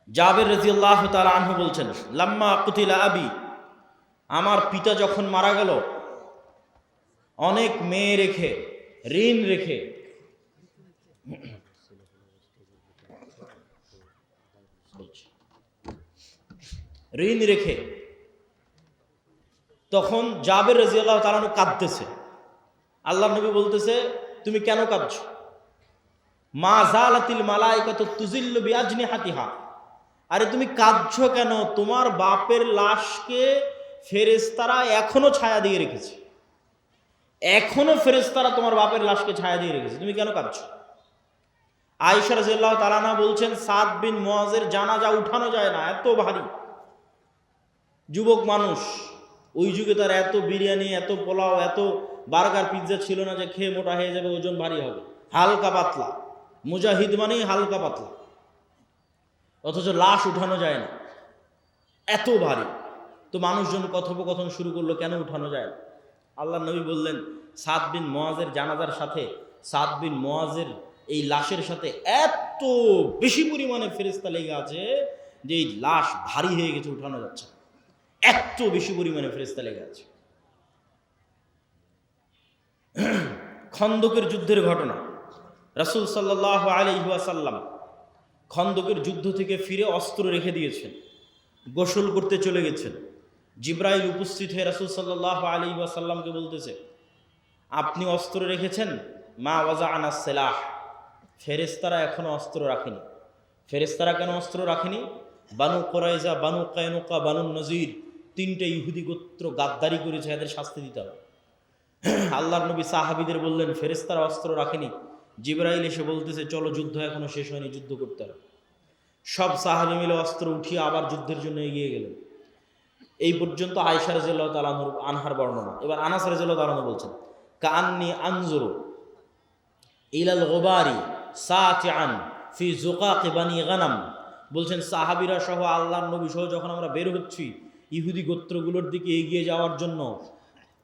জাবের রাদিয়াল্লাহু তাআলা আনহু বলছেন, লাম্মা কুতিলা আবি, আমার পিতা যখন মারা গেল, অনেক মেয়ে রেখে, ঋণ রেখে, ঋণ রেখে, তখন জাবের রাদিয়াল্লাহু তাআলা আনহু কাঁদতেছে। আল্লাহর নবী বলতেছে, তুমি কেন কাঁদছো? মা জালাতিল মালাইকাতু তুজিল্লু বিআজনিহাতিহা, আরে তুমি কাঁদছো কেন? তোমার বাপের লাশকে ফেরেশতারা এখনো ছায়া দিয়ে রেখেছে, এখনো ফেরেশতারা তোমার বাপের লাশকে ছায়া দিয়ে রেখেছে, তুমি কেন কাঁদছো? আয়েশা রাদিয়াল্লাহু তাআলা আনহা বলছেন, সাদ বিন মুআজের জানাজা উঠানো যায় না, এত ভারী। যুবক মানুষ, ওই যুগে তার এত বিরিয়ানি, এত পোলাও, এত বার্গার, পিৎজা ছিল না যে খেয়ে মোটা হয়ে যাবে, ওজন ভারী হবে। হালকা পাতলা, মুজাহিদ মানেই হালকা পাতলা, অথচ লাশ উঠানো যায় না, এত ভারী। তো মানুষজন কথোপকথন শুরু করলো, কেন উঠানো যায় না? আল্লাহ নবী বললেন, সাদ বিন মুআজের জানাজার সাথে, সাদ বিন মুআজের এই লাশের সাথে এত বেশি পরিমাণে ফেরেশতা লেগে আছে যে এই লাশ ভারী হয়ে গেছে, উঠানো যাচ্ছে, এত বেশি পরিমাণে ফেরেশতা লেগে আছে। খন্দকের যুদ্ধের ঘটনা, রাসূল সাল্লাল্লাহু আলাইহি ওয়াসাল্লাম খন্দকের যুদ্ধ থেকে ফিরে অস্ত্র রেখে দিয়েছেন, গোসল করতে চলে গেছেন। জিবরাইল উপস্থিত হয়ে রাসূল সাল্লাল্লাহু আলাইহি ওয়াসাল্লামকে বলতেছে, আপনি অস্ত্র রেখেছেন, মা ওয়াজা'না সিলাহ, ফেরেশতারা এখনো অস্ত্র রাখেনি। ফেরেশতারা কেন অস্ত্র রাখেনি? বানু কুরাইজা, বানু কায়নুকা, বানু নজির, 3টে ইহুদি গোত্র গাদ্দারি করেছে, এদের শাস্তি দিতে হবে। আল্লাহর নবী সাহাবীদের বললেন, ফেরেশতারা অস্ত্র রাখেনি। জিবরাইল এসে বলতেছে, চলো, যুদ্ধ এখনো শেষ হয়নি, যুদ্ধ করতে হবে। সব সাহাবী মিলে অস্ত্র উঠিয়ে আবার যুদ্ধের জন্য এগিয়ে গেলেন। এই পর্যন্ত আয়েশা রাদিয়াল্লাহু তাআলা আনহার বর্ণনা। এবার আনাস রাদিয়াল্লাহু তাআলা বলছেন, কাআন্নী আনজুরু ইলাল গুবারি সাতিআন ফি যুকাক বানি গানাম, বলছেন সাহাবীরা সহ আল্লাহর নবী সহ যখন আমরা বের হচ্ছি ইহুদি গোত্রগুলোর দিকে এগিয়ে যাওয়ার জন্য,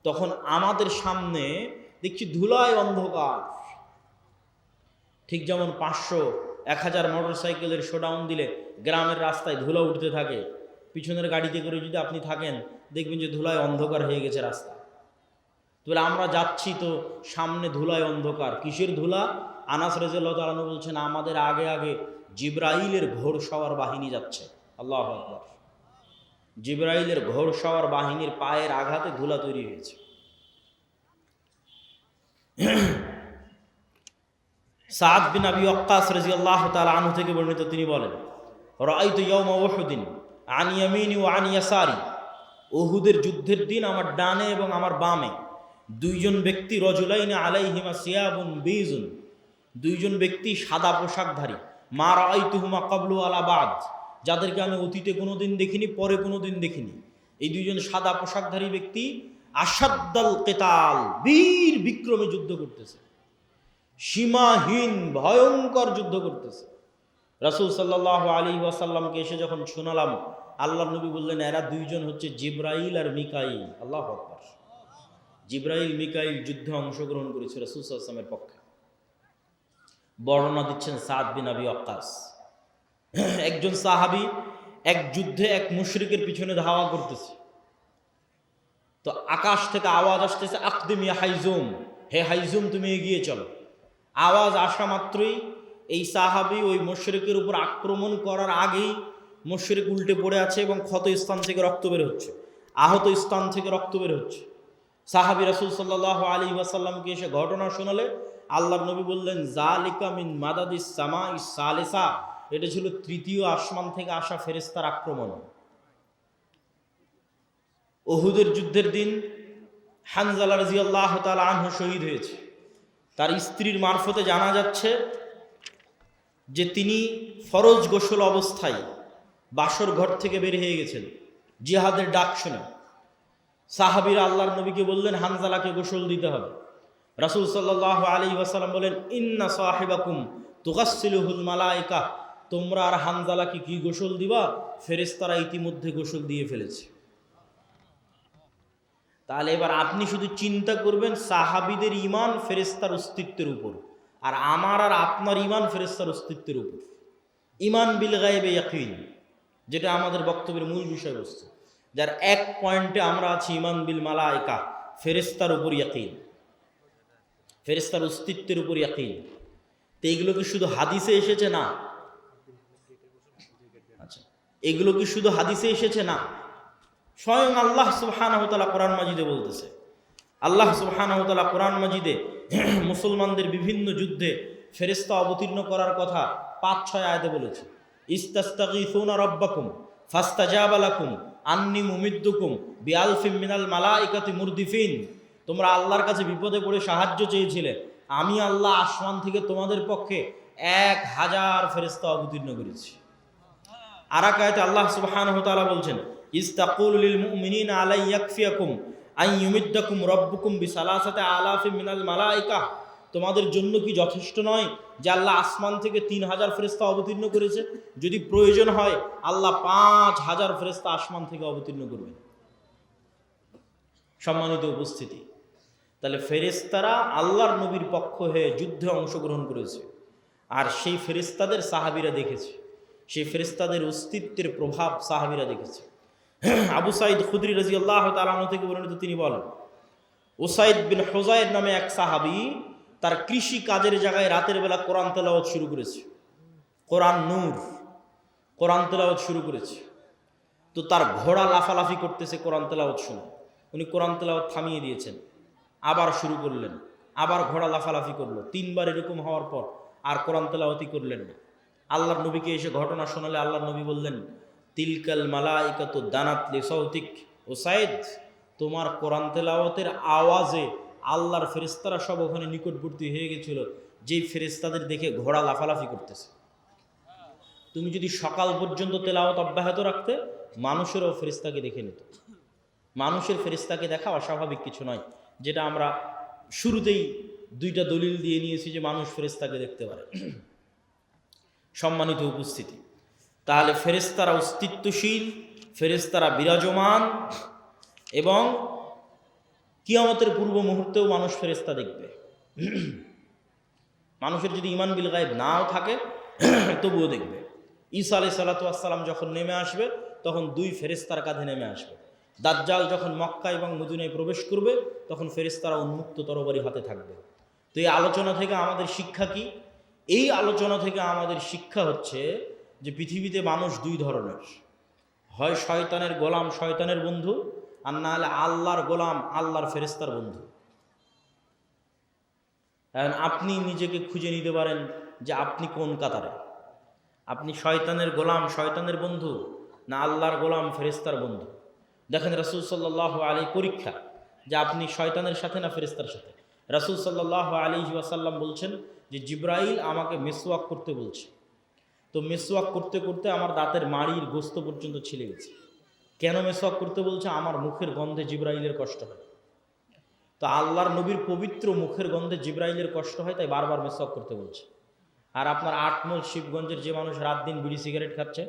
তখন আমাদের সামনে দেখছি ধুলায় অন্ধকার। ঠিক যেমন 500-1000 মোটরসাইকেলের শোডাউন দিলে গ্রামের রাস্তায় ধুলা উঠতে থাকে, পিছনের গাড়িতে করে যদি আপনি থাকেন দেখবেন যে ধুলায় অন্ধকার হয়ে গেছে রাস্তা। তাহলে আমরা যাচ্ছি তো সামনে ধুলায় অন্ধকার, কিসের ধুলা? আনাস রাদিয়াল্লাহু তাআলা বলছেন, আমাদের আগে আগে জিবরাইলের ঘোড়সওয়ার বাহিনী যাচ্ছে। আল্লাহু আকবার। জিবরাইলের ঘোড়সওয়ার বাহিনীর পায়ের আঘাতে ধুলা তৈরি হয়েছে। সাদ বিন আবি ওয়াক্কাস রাদিয়াল্লাহু তাআলা আনহু থেকে বর্ণিত, তিনি বলেন, রাআইতু ইয়াওমা উহুদিন আন ইয়ামিনি ওয়া আন ইয়াসারি, উহুদের যুদ্ধের দিন আমার ডানে এবং আমার বামে দুইজন ব্যক্তি, রজুলাইন আলাইহিমা সিয়াবুন বীজুন, দুইজন ব্যক্তি সাদা পোশাকধারী, মা রাআইতুহুমা ক্বাবলু আলা বাদ, যাদেরকে আমি অতীতে কোনোদিন দেখিনি, পরে কোনোদিন দেখিনি। এই দুইজন সাদা পোশাকধারী ব্যক্তি আসাদ্দাল কেতাল, বীর বিক্রমে যুদ্ধ করতেছে, সীমাহীন ভয়ঙ্কর যুদ্ধ করতেছে। রাসূল সাল্লাল্লাহু আলাইহি ওয়াসাল্লামকে এসে যখন শোনালাম, আল্লাহর নবী বললেন, এরা দুইজন হচ্ছে জিবরাইল আর মিকাইল। আল্লাহু আকবার। জিবরাইল মিকাইল যুদ্ধে অংশগ্রহণ করেছে রাসূল সাল্লাল্লাহু আলাইহি ওয়াসাল্লামের পক্ষে। বর্ণনা দিচ্ছেন সাদ বিন আবি ওয়াক্কাস। একজন সাহাবী এক যুদ্ধে এক মুশরিকের পিছনে ধাওয়া করতেছে, তো আকাশ থেকে আওয়াজ আসতেছে, আকদিম ইয়া হাইজুম, হে হাইজুম তুমি এগিয়ে চলো। আওয়াজ আসা মাত্রই এই সাহাবী ওই মুশরিকের উপর আক্রমণ করার আগেই মুশরিক উল্টে পড়ে আছে এবং ক্ষত স্থান থেকে রক্ত বের হচ্ছে, আহত স্থান থেকে রক্ত বের হচ্ছে। সাহাবী রাসূল সাল্লাল্লাহু আলাইহি ওয়াসাল্লামকে এসে ঘটনা শোনালে আল্লাহর নবী বললেন, জালিকা মিন মাদাদিস সামাইস সালিসা, এটা ছিল তৃতীয় আসমান থেকে আসা ফেরেশতার আক্রমণ। উহুদের যুদ্ধের দিন হানজালা রাদিয়াল্লাহু তাআলা আনহু শহীদ হয়েছে। তার স্ত্রীর মারফতে জানা যাচ্ছে যে তিনি ফরজ গোসল অবস্থায় বাসর ঘর থেকে বের হয়ে গেছেন জিহাদের ডাক শুনে। সাহাবীরা আল্লাহর নবীকে বললেন, হানজালাকে গোসল দিতে হবে। রাসূল সাল্লাল্লাহু আলাইহি ওয়াসাল্লাম বলেন, ইন্না সাহিবাকুম তুগাসসিলুহুল মালায়েকা, তোমরা আর হানজালাকে কি গোসল দিবা? ফেরেশতারা ইতিমধ্যে গোসল দিয়ে ফেলেছে। তাহলে এবার আপনি শুধু চিন্তা করবেন সাহাবীদের ঈমান ফেরেশতার অস্তিত্বের উপর, আর আমার আর আপনার ঈমান ফেরেশতার অস্তিত্বের উপর। ঈমান বিল গায়বে ইয়াকিন, যেটা আমাদের বক্তব্যের মূল বিষয়বস্তু, যার এক পয়েন্টে আমরা আছি ঈমান বিল মালায়েকা, ফেরেশতার উপর ইয়াকিন, ফেরেশতার অস্তিত্বের উপর ইয়াকিন। তো এগুলো কি শুধু হাদিসে এসেছে? না। আচ্ছা, এগুলো কি শুধু হাদিসে এসেছে? না, স্বয়ং আল্লাহ সুবহানাহু ওয়া তাআলা কোরআন মাজিদে বলতেছে। আল্লাহ সুবহানাহু ওয়া তাআলা কোরআন মাজিদে মুসলমানদের বিভিন্ন যুদ্ধে ফেরেশতা অবতীর্ণ করার কথা ৫-৬ আয়াতে বলেছে। ইস্তাস্তাগীসুনা রাব্বাকুম ফাস্তাজাবা লাকুম আন্নী মুমিদ্দুকুম বিআলফিম মিনাল মালাইকাতি মুরদিফিন, তোমরা আল্লাহর কাছে বিপদে পড়ে সাহায্য চেয়েছিলে, আমি আল্লাহ আসমান থেকে তোমাদের পক্ষে ১,০০০ ফেরেশতা অবতীর্ণ করেছি। আর এক আয়াতে আল্লাহ সুবহানাহু ওয়া তাআলা বলছেন, ইস্তাকুলু লিল মুমিনিনা আলাই ইয়াকফিয়াকুম আন ইউমিদ্দাকুম রাব্বুকুম বিসালাসাতি আলাফিন মিনাল মালাইকা, তোমাদের জন্য কি যথেষ্ট নয় যে আল্লাহ আসমান থেকে ৩,০০০ ফেরেশতা অবতীর্ণ করেছে? যদি প্রয়োজন হয় আল্লাহ ৫,০০০ ফেরেশতা আসমান থেকে অবতীর্ণ করবেন। সম্মানিত উপস্থিতি, তাহলে ফেরেশতারা আল্লাহর নবীর পক্ষ হয়ে যুদ্ধে অংশগ্রহণ করেছে, আর সেই ফেরেশতাদের সাহাবীরা দেখেছে, সেই ফেরেশতাদের অস্তিত্বের প্রভাব সাহাবীরা দেখেছে। আবু সাঈদ খুদরি রাদিয়াল্লাহু তাআলা আনহু থেকে বর্ণিত, তিনি বলেন, উসাইদ বিন হুযাইর নামে এক সাহাবী তার কৃষি কাজের জায়গায় রাতের বেলা কোরআন তেলাওয়াত শুরু করেছে, কোরআন নূর, কোরআন তেলাওয়াত শুরু করেছে। তো তার ঘোড়া লাফালাফি করতেছে কোরআন তেলাওয়াত শুনে, উনি কোরআন তেলাওয়াত থামিয়ে দিয়েছেন, আবার শুরু করলেন, আবার ঘোড়া লাফালাফি করলো। ৩ বার এরকম হওয়ার পর আর কোরআন তেলাওয়াতই করলেন না। আল্লাহর নবীকে এসে ঘটনা শোনালে আল্লাহর নবী বললেন, তিলকাল মালাইকাতু দানাত লিসাউতিক, উসাইদ, তোমার কোরআন তেলাওয়াতের আওয়াজে আল্লাহর ফেরেশতারা সব ওখানে নিকটবর্তী হয়ে গেছিল, যেই ফেরেশতাদের দেখে ঘোড়া লাফালাফি করতেছে। তুমি যদি সকাল পর্যন্ত তেলাওয়াত অব্যাহত রাখতে, মানুষেরও ফেরেশতাকে দেখে নিত। মানুষের ফেরেশতাকে দেখা অস্বাভাবিক কিছু নয়, যেটা আমরা শুরুতেই 2টা দলিল দিয়ে নিয়েছি যে মানুষ ফেরেশতাকে দেখতে পারে। সম্মানিত উপস্থিতি, তাহলে ফেরেশতারা অস্তিত্বশীল, ফেরেশতারা বিরাজমান, এবং কিয়ামতের পূর্ব মুহূর্তেও মানুষ ফেরেশতা দেখবে। মানুষের যদি ঈমান বিল গায়ব নাও থাকে তবুও দেখবে। ঈসা আলাইহিস সালাতু ওয়াস সালাম যখন নেমে আসবে তখন 2 ফেরেশতার কাঁধে নেমে আসবে। দাজ্জাল যখন মক্কা এবং মদিনায় প্রবেশ করবে তখন ফেরেশতারা উন্মুক্ত তরবারি হাতে থাকবে। তো এই আলোচনা থেকে আমাদের শিক্ষা কি? এই আলোচনা থেকে আমাদের শিক্ষা হচ্ছে যে পৃথিবীতে মানুষ 2 ধরনের, হয় শয়তানের গোলাম, শয়তানের বন্ধু, আর না হলে আল্লাহর গোলাম, আল্লাহর ফেরেশতার বন্ধু। এখন আপনি নিজেকে খুঁজে নিতে পারেন যে আপনি কোন কাতারে, আপনি শয়তানের গোলাম, শয়তানের বন্ধু, না আল্লাহর গোলাম, ফেরেশতার বন্ধু। দেখেন রাসূল সাল্লাল্লাহু আলাইহি পরীক্ষা যে আপনি শয়তানের সাথে না ফেরেশতার সাথে। রাসূল সাল্লাল্লাহু আলাইহি ওয়াসাল্লাম বলছেন যে জিবরাইল আমাকে মিসওয়াক করতে বলছে। তো মেসওয়াক করতে করতে আমার দাঁতের মাড়ির গোস্ত পর্যন্ত ছিলে গেছে। কেন মেসওয়াক করতে বলছে? আমার মুখের গন্ধে জিব্রাইলের কষ্ট হয়। তো আল্লাহর নবীর পবিত্র মুখের গন্ধে জিব্রাইলের কষ্ট হয়, তাই বারবার মেসওয়াক করতে বলছে। আর আপনার আটমল শিবগঞ্জের যে মানুষ রাত দিন বিড়ি সিগারেট খাচ্ছে,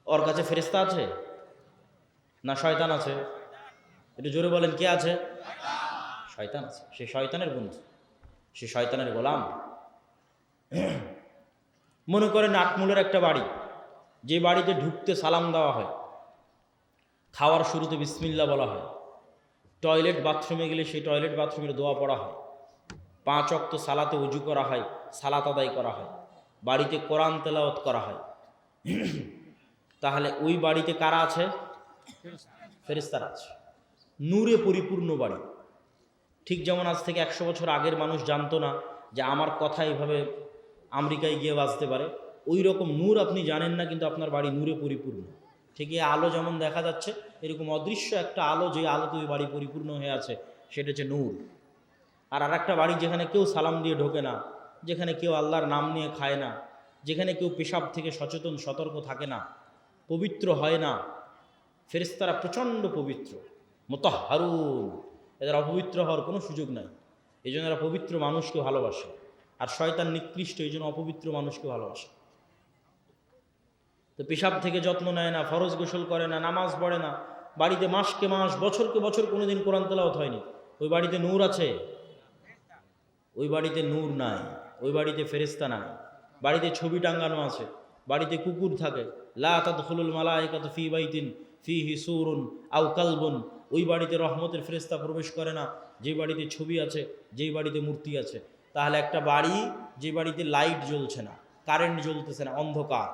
ওর কাছে ফেরেশতা আছে না শয়তান আছে? একটু জোরে বলেন, কে আছে? শয়তান আছে। সে শয়তানের বন্ধু, সে শয়তানের গোলাম। মনে করেন আটমূলের একটা বাড়ি, যে বাড়িতে ঢুকতে সালাম দেওয়া হয়, খাওয়ার শুরুতে বিসমিল্লাহ বলা হয়, টয়লেট বাথরুমে গেলে সেই টয়লেট বাথরুমের দোয়া পড়া হয়, 5 ওয়াক্ত সালাতে উজু করা হয়, সালাত আদায় করা হয়, বাড়িতে কোরআন তেলাওয়াত করা হয়, তাহলে ওই বাড়িতে কারা আছে? ফেরেশতারা আছে। নূরে পরিপূর্ণ বাড়ি। ঠিক যেমন আজ থেকে 100 বছর আগের মানুষ জানতো না যে আমার কথা এইভাবে আমেরিকায় গিয়ে বাজতে পারে, ওই রকম নূর আপনি জানেন না, কিন্তু আপনার বাড়ি নূরে পরিপূর্ণ। ঠিক এই আলো যেমন দেখা যাচ্ছে, এরকম অদৃশ্য একটা আলো, যে আলোতে ওই বাড়ি পরিপূর্ণ হয়ে আছে, সেটা হচ্ছে নূর। আর একটা বাড়ি যেখানে কেউ সালাম দিয়ে ঢোকে না, যেখানে কেউ আল্লাহর নাম নিয়ে খায় না, যেখানে কেউ পেশাব থেকে সচেতন সতর্ক থাকে না, পবিত্র হয় না, ফেরেশতারা প্রচণ্ড পবিত্র, মুতাহহারুন, এদের অপবিত্র হওয়ার কোনো সুযোগ নাই। এই জন্য এরা পবিত্র মানুষকে ভালোবাসে। আর শয়তান নিকৃষ্ট, এই জন্য অপবিত্র মানুষকে ভালোবাসে। তো পেশাব থেকে যত্ন নেয় না, ফরজ গোসল করে না, নামাজ পড়ে না, বাড়িতে মাসকে মাস বছরকে বছর কোনোদিন কোরআন তেলাওয়াত হয়নি, ওই বাড়িতে নূর আছে? ওই বাড়িতে নূর নাই, ওই বাড়িতে ফেরেশতা নাই। বাড়িতে ছবি টাঙ্গানো আছে, বাড়িতে কুকুর থাকে, লা তাদখুলুল মালায়েকাতু ফি বাইতিন ফিহি সূরুন আও কালবুন, ওই বাড়িতে রহমতের ফেরেশতা প্রবেশ করে না যে বাড়িতে ছবি আছে, যেই বাড়িতে মূর্তি আছে। তাহলে একটা বাড়ি যে বাড়িতে লাইট জ্বলছে না, কারেন্ট জ্বলতেছে না, অন্ধকার,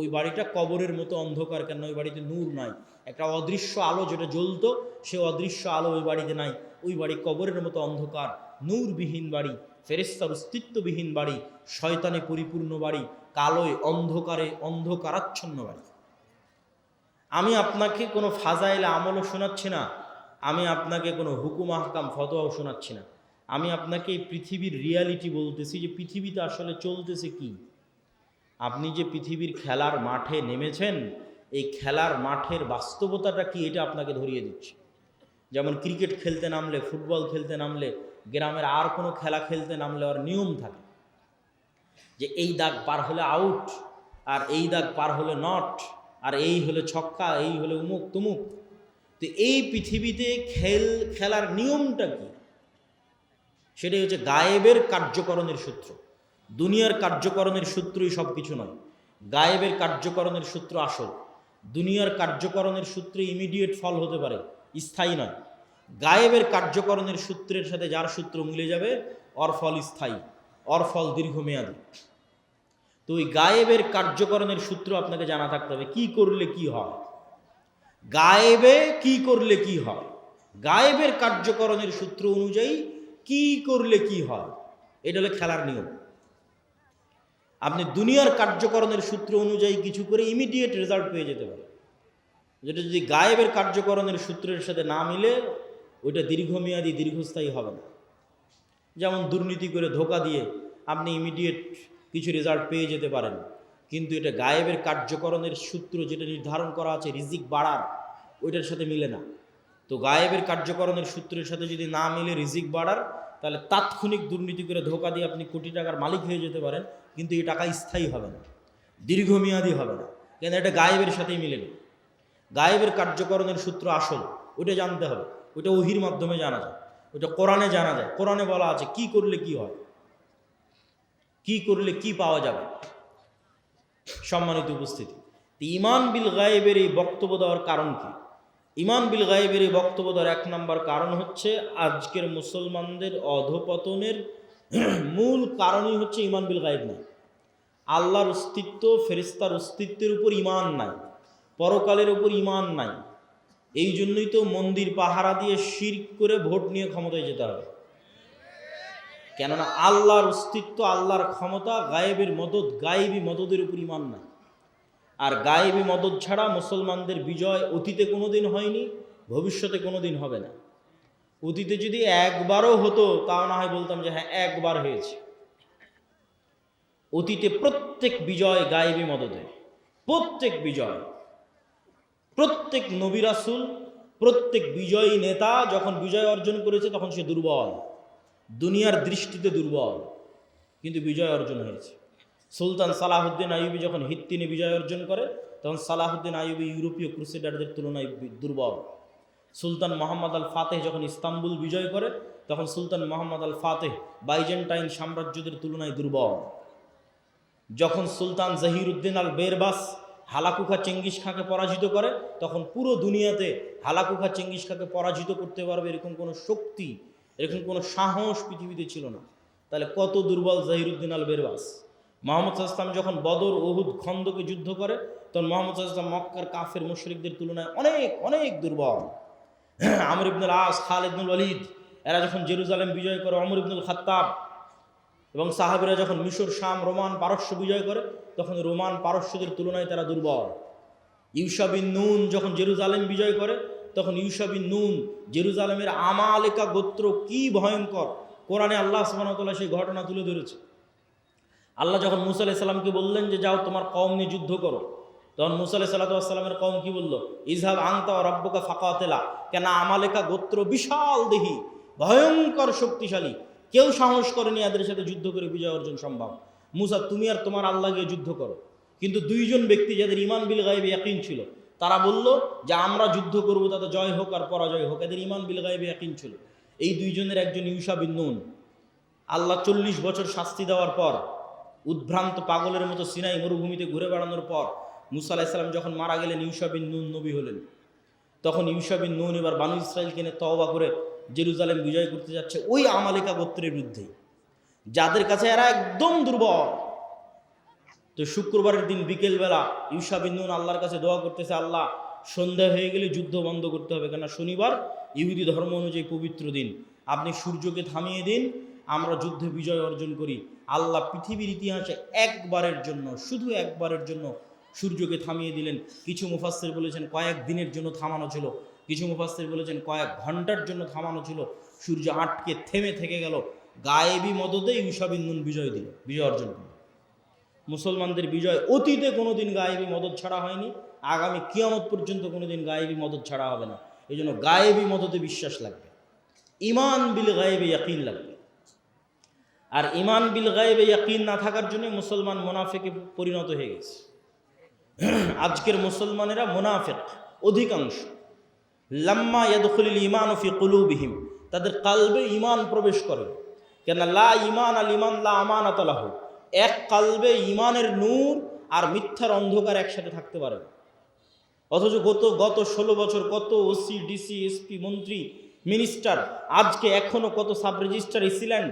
ওই বাড়িটা কবরের মতো অন্ধকার। কেন? ওই বাড়িতে নূর নাই। একটা অদৃশ্য আলো যেটা জ্বলতো, সে অদৃশ্য আলো ওই বাড়িতে নাই। ওই বাড়ি কবরের মতো অন্ধকার, নূরবিহীন বাড়ি, ফেরেশতার অস্তিত্ববিহীন বাড়ি, শয়তানে পরিপূর্ণ বাড়ি, কালোয় অন্ধকারে অন্ধকারাচ্ছন্ন বাড়ি। আমি আপনাকে কোনো ফাজাইল আমলও শোনাচ্ছি না, আমি আপনাকে কোনো হুকুম আহকাম ফতোয়াও শোনাচ্ছি না, আমি আপনাকে এই পৃথিবীর রিয়ালিটি বলতেছি, যে পৃথিবীতে আসলে চলতেছে কি। আপনি যে পৃথিবীর খেলার মাঠে নেমেছেন, এই খেলার মাঠের বাস্তবতাটা কি, এটা আপনাকে ধরিয়ে দিচ্ছে। যেমন ক্রিকেট খেলতে নামলে, ফুটবল খেলতে নামলে, গ্রামের আর কোনো খেলা খেলতে নামলে ওর নিয়ম থাকে, যে এই দাগ পার হলে আউট, আর এই দাগ পার হলে নট, আর এই হলে ছক্কা, এই হলে উমুক তুমুক। তো এই পৃথিবীতে খেলার নিয়মটা কি, সেটাই হচ্ছে গায়েবের কার্যকরণের সূত্র। দুনিয়ার কার্যকরণের সূত্রই সব কিছু নয়, গায়েবের কার্যকরণের সূত্র আসল। দুনিয়ার কার্যকরণের সূত্রে ইমিডিয়েট ফল হতে পারে, স্থায়ী নয়। গায়েবের কার্যকরণের সূত্রের সাথে যার সূত্র মিলে যাবে, ওর ফল স্থায়ী, ওর ফল দীর্ঘমেয়াদী। তো ওই গায়েবের কার্যকরণের সূত্র আপনাকে জানা থাকতে হবে, কি করলে কি হয়, গায়েবে কি করলে কি হয়, গায়েবের কার্যকরণের সূত্র অনুযায়ী কি করলে কি হয়, এটা হলো খেলার নিয়ম। আপনি দুনিয়ার কার্যকরণের সূত্র অনুযায়ী কিছু করে ইমিডিয়েট রেজাল্ট পেয়ে যেতে পারে, যেটা যদি গায়েবের কার্যকরণের সূত্রের সাথে না মিলে, ওইটা দীর্ঘমেয়াদী দীর্ঘস্থায়ী হবে না। যেমন দুর্নীতি করে ধোঁকা দিয়ে আপনি ইমিডিয়েট কিছু রেজাল্ট পেয়ে যেতে পারেন, কিন্তু এটা গায়েবের কার্যকরণের সূত্র যেটা নির্ধারণ করা আছে রিজিক বাড়ার, ওইটার সাথে মিলে না। তো গায়েবের কার্যকরণের সূত্রের সাথে যদি না মিলে রিজিক বাড়ার, তাহলে তাৎক্ষণিক দুর্নীতি করে ধোঁকা দিয়ে আপনি কোটি টাকার মালিক হয়ে যেতে পারেন, কিন্তু এই টাকা স্থায়ী হবে না, দীর্ঘমেয়াদী হবে না, কেন? এটা গায়েবের সাথেই মিলে না। গায়েবের কার্যকরণের সূত্র আসল, ওইটা জানতে হবে। ওইটা ওহির মাধ্যমে জানা যায়, ওইটা কোরআনে জানা যায়। কোরআনে বলা আছে কি করলে কি হয়, কি করলে কি পাওয়া যাবে। সম্মানিত উপস্থিতি, ঈমান বিল গায়েবের এই বক্তব্য দেওয়ার কারণ কি? ঈমান বিল গায়েবের এই বক্তব্য দেওয়ার 1 নম্বর কারণ হচ্ছে, আজকের মুসলমানদের অধপতনের মূল কারণই হচ্ছে ঈমান বিল গায়েব নাই। আল্লাহর অস্তিত্ব, ফেরেশতার অস্তিত্বের উপর ঈমান নাই, পরকালের উপর ঈমান নাই। এই জন্যই তো মন্দির পাহারা দিয়ে শিরক করে ভোট নিয়ে ক্ষমতায় যেতে হবে। কেননা আল্লাহর অস্তিত্ব, আল্লাহর ক্ষমতা, গায়েবের মদদ, গায়েবী মদদের উপর ঈমান নাই। আর গায়েবী মদদ ছাড়া মুসলমানদের বিজয় অতীতে কোনোদিন হয়নি, ভবিষ্যতে কোনোদিন হবে না। অতীতে যদি একবারও হতো, তাও না হয় বলতাম যে হ্যাঁ একবার হয়েছে। অতীতে প্রত্যেক বিজয় গায়েবী মদদে, প্রত্যেক বিজয়, প্রত্যেক নবী রাসূল, প্রত্যেক বিজয়ী নেতা যখন বিজয় অর্জন করেছে তখন সে দুর্বল, দুনিয়ার দৃষ্টিতে দুর্বল, কিন্তু বিজয় অর্জন হয়েছে। সুলতান সালাহুদ্দিন আইয়ুবী যখন হিত্তিনে বিজয় অর্জন করে তখন সালাহুদ্দিন আইয়ুবী ইউরোপীয় ক্রুসেডারদের তুলনায় দুর্বল। সুলতান মোহাম্মদ আল ফাতেহ যখন ইস্তাম্বুল বিজয় করে তখন সুলতান মোহাম্মদ আল ফাতেহ বাইজেন্টাইন সাম্রাজ্যদের তুলনায় দুর্বল। যখন সুলতান জহিরুদ্দিন আল বেরবাস হালাকুখা চেঙ্গিস খাঁকে পরাজিত করে তখন পুরো দুনিয়াতে হালাকুখা চেঙ্গিস খাঁকে পরাজিত করতে পারবে এরকম কোনো শক্তি, এরকম কোনো সাহস পৃথিবীতে ছিল না। তাহলে কত দুর্বল জহিরুদ্দিন আল বেরবাস। মোহাম্মদ সাল্লাল্লাহু আলাইহি ওয়াসাল্লাম যখন বদর, উহুদ, খন্দকে যুদ্ধ করে তখন মোহাম্মদ সাল্লাল্লাহু আলাইহি ওয়াসাল্লাম মক্কার কাফের মুশরিকদের তুলনায় অনেক অনেক দুর্বল। আমর ইবনুল আস, খালিদ ইবনুল ওয়ালিদ এরা যখন জেরুজালেম বিজয় করে, ওমর ইবনুল খাত্তাব এবং সাহাবীরা যখন মিশর, শাম, রোমান, পারস্য বিজয় করে তখন রোমান পারস্যদের তুলনায় তারা দুর্বল। ইউশা বিন নুন যখন জেরুজালেম বিজয় করে তখন ইউশা বিন নুন, জেরুজালেমের আমালেকা গোত্র কি ভয়ঙ্কর, কোরআনে আল্লাহ সুবহানাহু ওয়া তাআলা সেই ঘটনা তুলে ধরেছে। আল্লাহ যখন মুসা আলাইহিস সালামকে বললেন যে যাও তোমার কওম নিয়ে যুদ্ধ করো, তখন মুসা আলাইহিস সালামের কওম কি বলল? ইযহাব আনতা ওয়া রাব্বুকা ফাকাতিলা। কেন? আমালেকা গোত্র বিশাল দেহি, ভয়ঙ্কর শক্তিশালী, কেউ সাহস করেনি এদের সাথে যুদ্ধ করে বিজয় অর্জন সম্ভব। মুসা তুমি আর তোমার আল্লাহ গিয়ে যুদ্ধ করো। কিন্তু দুইজন ব্যক্তি যাদের ঈমান বিল গায়বে ইয়াকিন ছিল তারা বলল যে আমরা যুদ্ধ করব, তাতে জয় হোক আর পরাজয় হোক। এদের ঈমান বিল গায়বে ইয়াকিন ছিল। এই দুইজনের একজন ইউশা বিন নুন। আল্লাহ 40 বছর শাস্তি দেওয়ার পর, উদ্ভ্রান্ত পাগলের মতো সিনাই মরুভূমিতে ঘুরে বেড়ানোর পর মুসা আলাইহিস সালাম যখন মারা গেলেন, ইউশা বিন নুন নবী হলেন। তখন ইউশা বিন নুন এবার বানু ইসরাইলকে নিয়ে তওবা করে জেরুজালেম বিজয় করতে যাচ্ছে ওই আমালেকা গোত্রের বিরুদ্ধে, যাদের কাছে এরা একদম দুর্বল। তো শুক্রবারের দিন বিকেলবেলা ইউশা বিন নুন আল্লাহর কাছে দোয়া করতেছে, আল্লাহ সন্ধ্যা হয়ে গেলে যুদ্ধ বন্ধ করতে হবে, কেন শনিবার ইহুদি ধর্ম অনুযায়ী পবিত্র দিন, আপনি সূর্যকে থামিয়ে দিন, আমরা যুদ্ধে বিজয় অর্জন করি। আল্লাহ পৃথিবীর ইতিহাসে একবারের জন্য, শুধু একবারের জন্য সূর্যকে থামিয়ে দিলেন। কিছু মুফাসসির বলেছেন কয়েক দিনের জন্য থামানো ছিল, কিছু মুফাসসির বলেছেন কয়েক ঘন্টার জন্য থামানো ছিল। সূর্য আটকে থেমে থেকে গেল। গায়েবী মদদে ইউশা বিন নুন বিজয় দিল, বিজয় অর্জন করল। মুসলমানদের বিজয় অতীতে কোনোদিন গায়েবী মদদ ছাড়া হয়নি, আগামী কিয়ামত পর্যন্ত কোনোদিন গায়েবী মদদ ছাড়া হবে না। এই জন্য গায়েবী মদদে বিশ্বাস লাগবে, ঈমান বিল গায়বে ইয়াকিন লাগবে। আর ঈমান বিল গায়বে ইয়াকিন না থাকার জন্য মুসলমান মুনাফিকে পরিণত হয়ে গেছে। আজকের মুসলমানেরা মুনাফিক অধিকাংশ। লাম্মা ইয়াদখুলুল ঈমানু ফি কুলুবিহিম, তাদের কালবে ঈমান প্রবেশ করে। কেন? লা ঈমান আল ঈমান লা আমানাতা লাহু। এক কালবে ঈমানের নূর আর মিথ্যার অন্ধকার একসাথে থাকতে পারে না। অথচ গত 16 বছর কত ওসি, ডিসি, এসপি, মন্ত্রী, মিনিস্টার, আজকে এখনো কত sub registrar AC land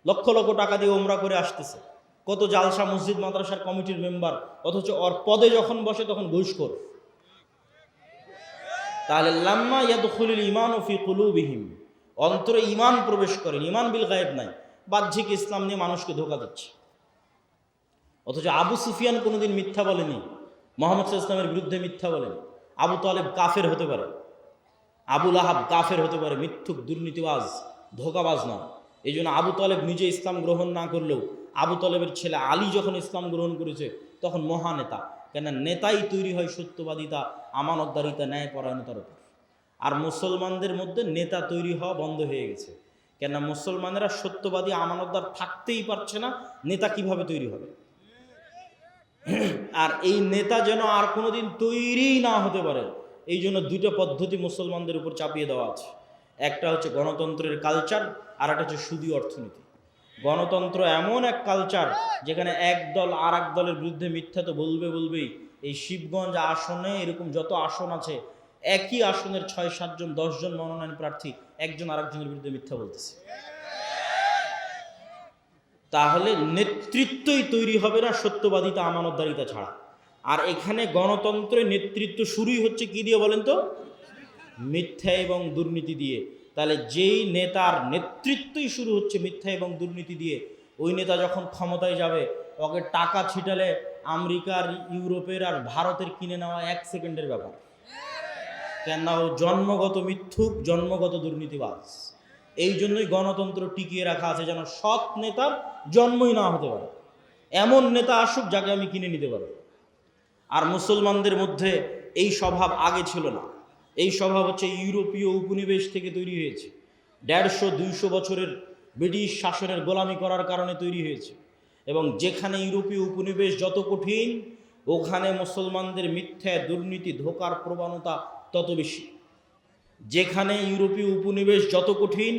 lakh lakh টাকা দিয়ে ওমরা করে আসতেছে, কত জালসা মসজিদ মাদ্রাসার কমিটির মেম্বার, অথচ ওর পদে যখন বসে তখন ঘুষখোর। তাহলে লাম্মা ইয়াদখুলুল ঈমানু ফি কুলুবিহিম, অন্তরে ঈমান প্রবেশ করে, ঈমান বিল গায়ব নাই, বাহ্যিক ইসলাম নিয়ে মানুষকে ধোঁকা দিচ্ছে। অথচ আবু সুফিয়ান কোনোদিন মিথ্যা বলেনি, মুহাম্মদ সাল্লাল্লাহু আলাইহি ওয়াসাল্লামের বিরুদ্ধে মিথ্যা বলেনি। আবু তালেব কাফের হতে পারে, আবু লাহাব কাফের হতে পারে, মিথ্যুক, দুর্নীতিবাজ, ধোঁকাবাজ না। এই জন্য আবু তালেব নিজে ইসলাম গ্রহণ না করলেও আবু তালেবের ছেলে আলী যখন ইসলাম গ্রহণ করেছে তখন মহানেতা। কেন? নেতাই তৈরি হয় সত্যবাদিতা, আমানতদারিতা, ন্যায়পরায়ণতার উপর। আর মুসলমানদের মধ্যে নেতা তৈরি হওয়া বন্ধ হয়ে গেছে। কেন? মুসলমানেরা সত্যবাদী, আমানতদার থাকতেই পারছে না, নেতা কিভাবে তৈরি হবে? আর এই নেতা যেন আর কোনোদিন তৈরি না হতে পারে, এই জন্য দুটো পদ্ধতি মুসলমানদের উপর চাপিয়ে দেওয়া আছে। একটা হচ্ছে গণতন্ত্রের কালচার, আর একটা হচ্ছে সুদী অর্থনীতি। গণতন্ত্র এমন এক কালচার যেখানে এক দল আর এক দলের বিরুদ্ধে মিথ্যা তো বলবেই। এই শিবগঞ্জ আসনে এরকম যত আসন আছে, একই আসনের 6-7 জন 10 জন মনোনয়ন প্রার্থী একজন আরেকজনের বিরুদ্ধে মিথ্যা বলতেছে। তাহলে নেতৃত্বই তৈরি হবে না সত্যবাদিতা, আমানতদারিতা ছাড়া। আর এখানে গণতন্ত্রের নেতৃত্ব শুরুই হচ্ছে কি দিয়ে বলেন তো? মিথ্যা এবং দুর্নীতি দিয়ে। তাহলে যেই নেতার নেতৃত্বই শুরু হচ্ছে মিথ্যা এবং দুর্নীতি দিয়ে, ওই নেতা যখন ক্ষমতায় যাবে ওকে টাকা ছিটালে আমেরিকার, ইউরোপের আর ভারতের কিনে নেওয়া 1 সেকেন্ডের ব্যাপার। কেন? ও জন্মগত মিথ্যুক, জন্মগত দুর্নীতিবাজ। এই জন্যই গণতন্ত্র টিকিয়ে রাখা আছে, যেন সৎ নেতার জন্মই না হতে পারে। এমন নেতা আসুক যাকে আমি কিনে নিতে পারবো। আর মুসলমানদের মধ্যে এই স্বভাব আগে ছিল না। এই স্বভাব হচ্ছে ইউরোপীয় উপনিবেশ থেকে তৈরি হয়েছে। 150-200 বছরের ব্রিটিশ শাসনের গোলামি করার কারণে তৈরি হয়েছে। এবং যেখানে ইউরোপীয় উপনিবেশ যত কঠিন, ওখানে মুসলমানদের মিথ্যা, দুর্নীতি, ধোঁকার প্রবণতা তত বেশি। যেখানে ইউরোপীয় উপনিবেশ যত কঠিন,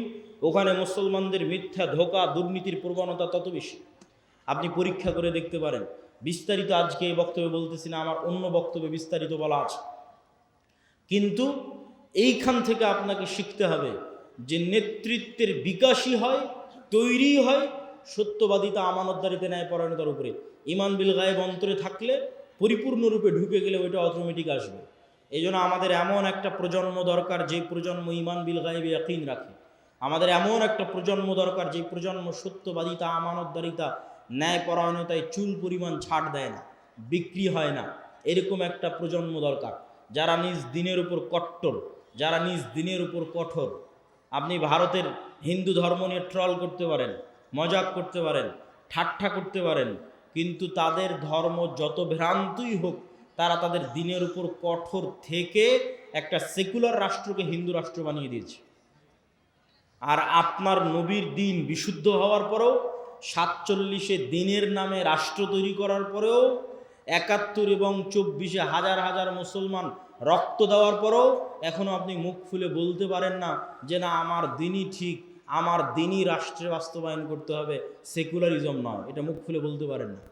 ওখানে মুসলমানদের মিথ্যা, ধোঁকা, দুর্নীতির প্রবণতা তত বেশি। আপনি পরীক্ষা করে দেখতে পারেন। বিস্তারিত আজকে এই বক্তব্যে বলতেছি না, আমার অন্য বক্তব্যে বিস্তারিত বলা আছে। কিন্তু এইখান থেকে আপনাকে শিখতে হবে যে নেতৃত্বের বিকাশই হয়, তৈরি হয় সত্যবাদিতা, আমানতদারিতা, ন্যায়পরায়ণতার উপরে। ঈমান বিল গায়েব অন্তরে থাকলে, পরিপূর্ণরূপে ঢুকে গেলে ওইটা অটোমেটিক আসবে। এই জন্য আমাদের এমন একটা প্রজন্ম দরকার যে প্রজন্ম ঈমান বিল গায়েবে ইয়াকিন রাখে। আমাদের এমন একটা প্রজন্ম দরকার যে প্রজন্ম সত্যবাদিতা, আমানতদারিতা, ন্যায়পরায়ণতায় চুল পরিমাণ ছাড় দেয় না, বিক্রি হয় না। এরকম একটা প্রজন্ম দরকার যারা নিজ দিনের উপর কট্টর, যারা নিজ দিনের উপর কঠোর। আপনি ভারতের হিন্দু ধর্ম নিয়ে ট্রল করতে পারেন, মজাক করতে পারেন, ঠাট্টা করতে পারেন, কিন্তু তাদের ধর্ম যত ভ্রান্তই হোক, তারা তাদের দিনের উপর কঠোর থেকে একটা সেকুলার রাষ্ট্রকে হিন্দু রাষ্ট্র বানিয়ে দিয়েছে। আর আপনার নবীর দিন বিশুদ্ধ হওয়ার পরেও, 47-এ দিনের নামে রাষ্ট্র তৈরি করার পরেও, 71 এবং 24-এ হাজার হাজার মুসলমান রক্ত দেওয়ার পরেও এখনো আপনি মুখ খুলে বলতে পারেন না যে না, আমার দিনই ঠিক, আমার দিনই রাষ্ট্রে বাস্তবায়ন করতে হবে, সেকুলারিজম নয়। এটা মুখ খুলে বলতে পারেন না।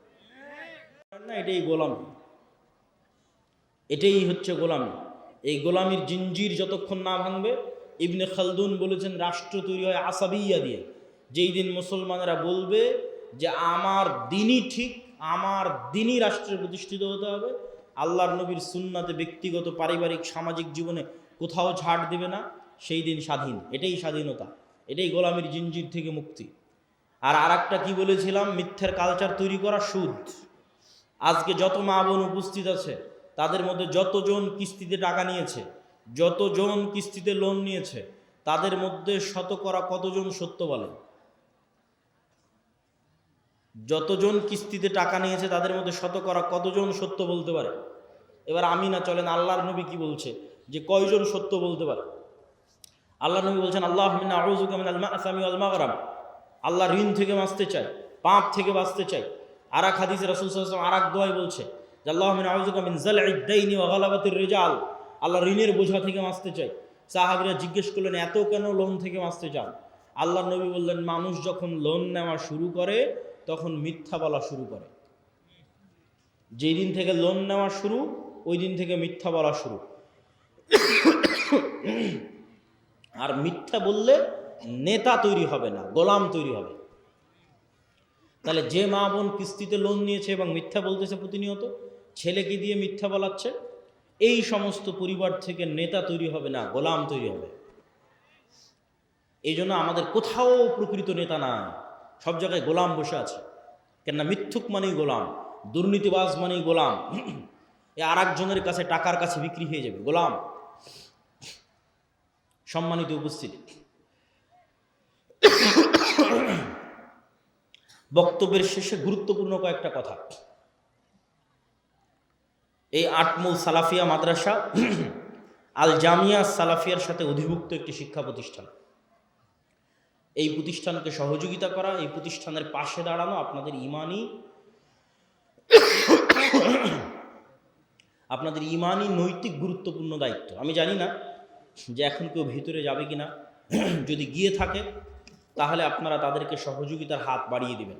এটাই গোলামি, এটাই হচ্ছে গোলামি। এই গোলামির জিঞ্জির যতক্ষণ না ভাঙবে, ইবনে খালদুন বলেছেন রাষ্ট্র তৈরি হয় আসাবিয়া দিয়ে। যেই দিন মুসলমানেরা বলবে যে আমার দিনই ঠিক, আমার দিনই রাষ্ট্রে প্রতিষ্ঠিত হতে হবে, আল্লাহর নবীর সুন্নাতে ব্যক্তিগত, পারিবারিক, সামাজিক জীবনে কোথাও ছাড় দেবে না, সেই দিন স্বাধীন। এটাই স্বাধীনতা, এটাই গোলামির জিঞ্জির থেকে মুক্তি। আর আরেকটা কি বলেছিলাম, মিথ্যার কালচার তৈরি করা, সুদ। আজকে যত মা বোন উপস্থিত আছে, তাদের মধ্যে যতজন কিস্তিতে টাকা নিয়েছে, যতজন কিস্তিতে লোন নিয়েছে, তাদের মধ্যে শতকরা কতজন সত্য বলে? যতজন কিস্তিতে টাকা নিয়েছে তাদের মধ্যে শতকরা কতজন সত্য বলতে পারে? এবার আমি না, চলেন আল্লাহর নবী কি বলছে যে কয়জন সত্য বলতে পারে। আল্লাহর নবী বলছেন, আল্লাহুম্মা আউযুকা মিনাল মা'সামি ওয়াল মাগরাম। আল্লাহ ঋণ থেকে বাঁচতে চাই, পাপ থেকে বাঁচতে চাই। আর এক হাদিসে রাসূল সাল্লাল্লাহু আলাইহি ওয়াসাল্লাম আর এক দোয়ায় বলছে যে আল্লাহুম্মা আউযুকা মিন যাল'id দাইনি ওয়া গালাবাতির রিজাল। আল্লাহ ঋণের বোঝা থেকে বাঁচতে চাই। সাহাবীরা জিজ্ঞেস করলেন, এত কেন লোন থেকে বাঁচতে চান? আল্লাহর নবী বললেন, মানুষ যখন লোন নেওয়া শুরু করে তখন মিথ্যা বলা শুরু করে। যেই দিন থেকে লোন নেওয়া শুরু, ওই দিন থেকে মিথ্যা বলা শুরু। আর মিথ্যা বললে নেতা তৈরি হবে না, গোলাম তৈরি হবে। তাহলে যে মা বোন কিস্তিতে লোন নিয়েছে এবং মিথ্যা বলতেছে প্রতিনিয়ত, ছেলেকে দিয়ে মিথ্যা বলাচ্ছে, এই সমস্ত পরিবার থেকে নেতা তৈরি হবে না, গোলাম তৈরি হবে। এই জন্য আমাদের কোথাও প্রকৃত নেতা না, সব জায়গায় গোলাম বসে আছে। কেননা মিথ্যুক মানেই গোলাম, দুর্নীতিবাজ মানেই গোলাম। এ আর একজনের কাছে, টাকার কাছে বিক্রি হয়ে যাবে, গোলাম। সম্মানিত উপস্থিতি, বক্তব্যের শেষে গুরুত্বপূর্ণ কয়েকটা কথা। এই আটমূল সালাফিয়া মাদ্রাসা আল জামিয়া সালাফিয়ার সাথে অধিভুক্ত একটি শিক্ষা প্রতিষ্ঠান। এই প্রতিষ্ঠানকে সহযোগিতা করা, এই প্রতিষ্ঠানের পাশে দাঁড়ানো আপনাদের ইমানি নৈতিক গুরুত্বপূর্ণ দায়িত্ব। আমি জানি না যে এখন কেউ ভিতরে যাবে কিনা, যদি গিয়ে থাকে তাহলে আপনারা তাদেরকে সহযোগিতার হাত বাড়িয়ে দিবেন,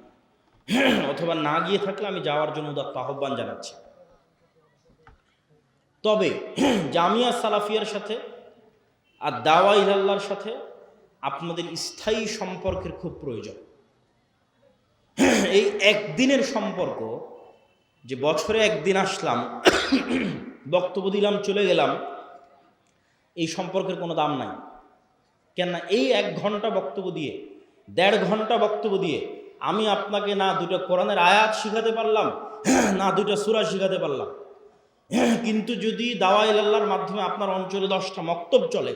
অথবা না গিয়ে থাকলে আমি যাওয়ার জন্য উদাত্ত আহ্বান জানাচ্ছি। তবে জামিয়া সালাফিয়ার সাথে আর দাওয়া ইলাল্লাহর সাথে আপনাদের স্থায়ী সম্পর্কের খুব প্রয়োজন। এই একদিনের সম্পর্ক, যে বছরে একদিন আসলাম, বক্তব্য দিলাম, চলে গেলাম, এই সম্পর্কের কোনো দাম নাই। কেননা এই 1 ঘন্টা বক্তব্য দিয়ে, 1.5 ঘন্টা বক্তব্য দিয়ে আমি আপনাকে না 2টা কোরআনের আয়াত শিখাতে পারলাম, না 2টা সূরা শিখাতে পারলাম। কিন্তু যদি দাওয়া ইলাল্লাহর মাধ্যমে আপনার অঞ্চলে 10টা মক্তব চলে,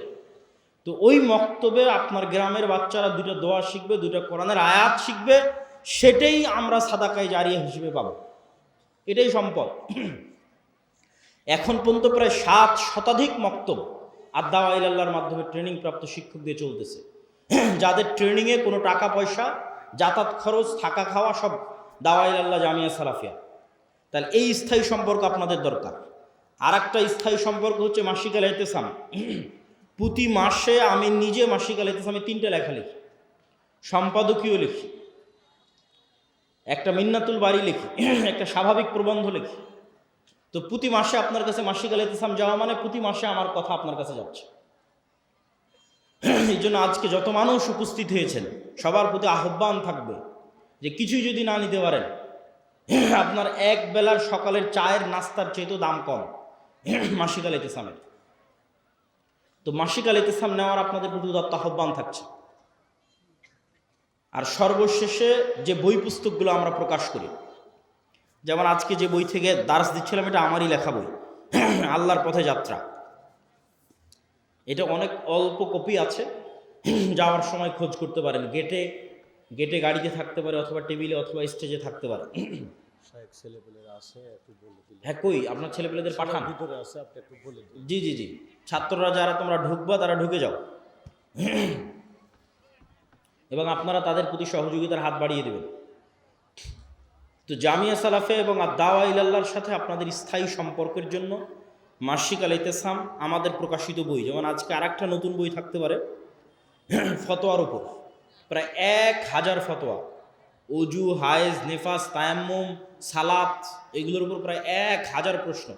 তো ওই মক্তবে আপনার গ্রামের বাচ্চারা 2টা দোয়া শিখবে, 2টা কোরআনের আয়াত শিখবে, সেটাই আমরা সাদাকায়ে জারিয়া হিসেবে পাবো, এটাই সম্পদ। এখন পর্যন্ত প্রায় 7 শতাধিক মক্তব আদ-দাওয়া ইলাল্লাহর মাধ্যমে ট্রেনিং প্রাপ্ত শিক্ষক দিয়ে চলতেছে, যাদের ট্রেনিংয়ে কোনো টাকা পয়সা, যাতায়াত খরচ, থাকা খাওয়া সব দাওয়া ইলাল্লাহ জামিয়া সালাফিয়া। তাহলে এই স্থায়ী সম্পর্ক আপনাদের দরকার। আর একটা স্থায়ী সম্পর্ক হচ্ছে মাসিক আল ইতিসাম। প্রতি মাসে আমি নিজে মাসিক আল ইতিসামে 3টে লেখা লিখি, সম্পাদকীয় লিখি, একটা মিন্নাতুল বাড়ি লিখি, একটা স্বাভাবিক প্রবন্ধ লিখি। তো প্রতি মাসে আপনার কাছে মাসিক আল ইতিসাম যাওয়া মানে প্রতি মাসে আমার কথা আপনার কাছে যাচ্ছে। এই জন্য আজকে যত মানুষ উপস্থিত হয়েছেন সবার প্রতি আহ্বান থাকবে যে কিছুই যদি না নিতে পারেন, আপনার এক বেলার সকালের চায়ের নাস্তার চেয়েও দাম কম মাসিক আল ইতিসামের। তো মাসিক আল ইতিসাম নেওয়ার আপনাদের প্রতি উদাত্ত আহ্বান থাকছে। আর সর্বশেষে যে বই পুস্তকগুলো আমরা প্রকাশ করি, যেমন আজকে যে বই থেকে দার্স দিচ্ছিলাম, এটা আমারই লেখা বই, আল্লাহর পথে যাত্রা। এটা অনেক অল্প কপি আছে, যাওয়ার সময় খোঁজ করতে পারেন। গেটে গাড়িতে থাকতে পারে, অথবা টেবিলে অথবা স্টেজে থাকতে পারে। হ্যাঁ, কই আপনার ছেলেপেলেদের পাঠান। জি জি জি, ছাত্ররা যারা তোমরা ঢুকবা তারা ঢুকে যাও, এবং আপনারা তাদের প্রতি সহযোগিতার হাত বাড়িয়ে দেবেন। তো জামিয়া সালাফে এবং আদ-দাওয়া ইলাল্লাহর সাথে আপনাদের স্থায়ী সম্পর্কের জন্য মাসিক আল ইতিসাম আমাদের প্রকাশিত বই। যেমন আজকে আরেকটা নতুন বই থাকতে পারে ফতোয়ার উপর, প্রায় 1000 ফতোয়া, অজু, হায়েজ, নেফাস, তায়াম্মুম, সালাত, এগুলোর উপর প্রায় 1000 প্রশ্ন,